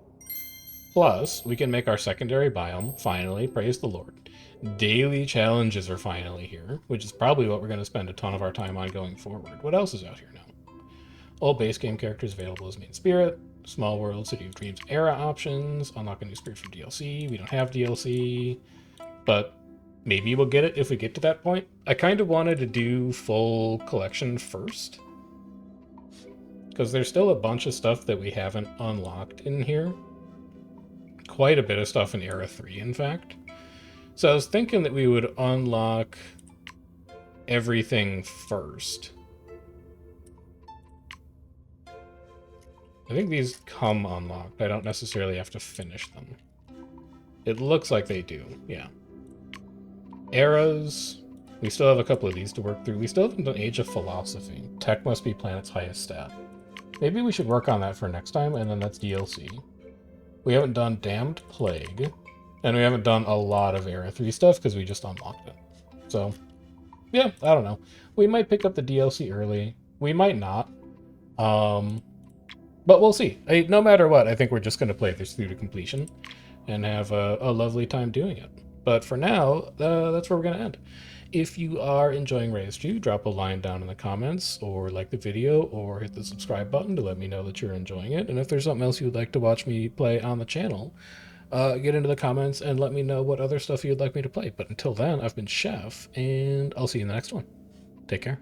Plus, we can make our secondary biome, finally, praise the Lord. Daily challenges are finally here, which is probably what we're going to spend a ton of our time on going forward. What else is out here now? All base game characters available as main spirit, Small World, City of Dreams era options, unlock a new spirit from DLC. We don't have DLC, but maybe we'll get it if we get to that point. I kind of wanted to do full collection first, because there's still a bunch of stuff that we haven't unlocked in here. Quite a bit of stuff in Era 3, in fact. So I was thinking that we would unlock everything first. I think these come unlocked. I don't necessarily have to finish them. It looks like they do, yeah. Eras. We still have a couple of these to work through. We still haven't done Age of Philosophy. Tech must be planet's highest stat. Maybe we should work on that for next time, and then that's DLC. We haven't done Damned Plague, and we haven't done a lot of Era 3 stuff because we just unlocked it. So, yeah, I don't know. We might pick up the DLC early. We might not. But we'll see. No matter what, I think we're just going to play this through to completion and have a lovely time doing it. But for now, that's where we're going to end. If you are enjoying Reus2, drop a line down in the comments, or like the video, or hit the subscribe button to let me know that you're enjoying it. And if there's something else you would like to watch me play on the channel, get into the comments and let me know what other stuff you'd like me to play. But until then, I've been Chef, and I'll see you in the next one. Take care.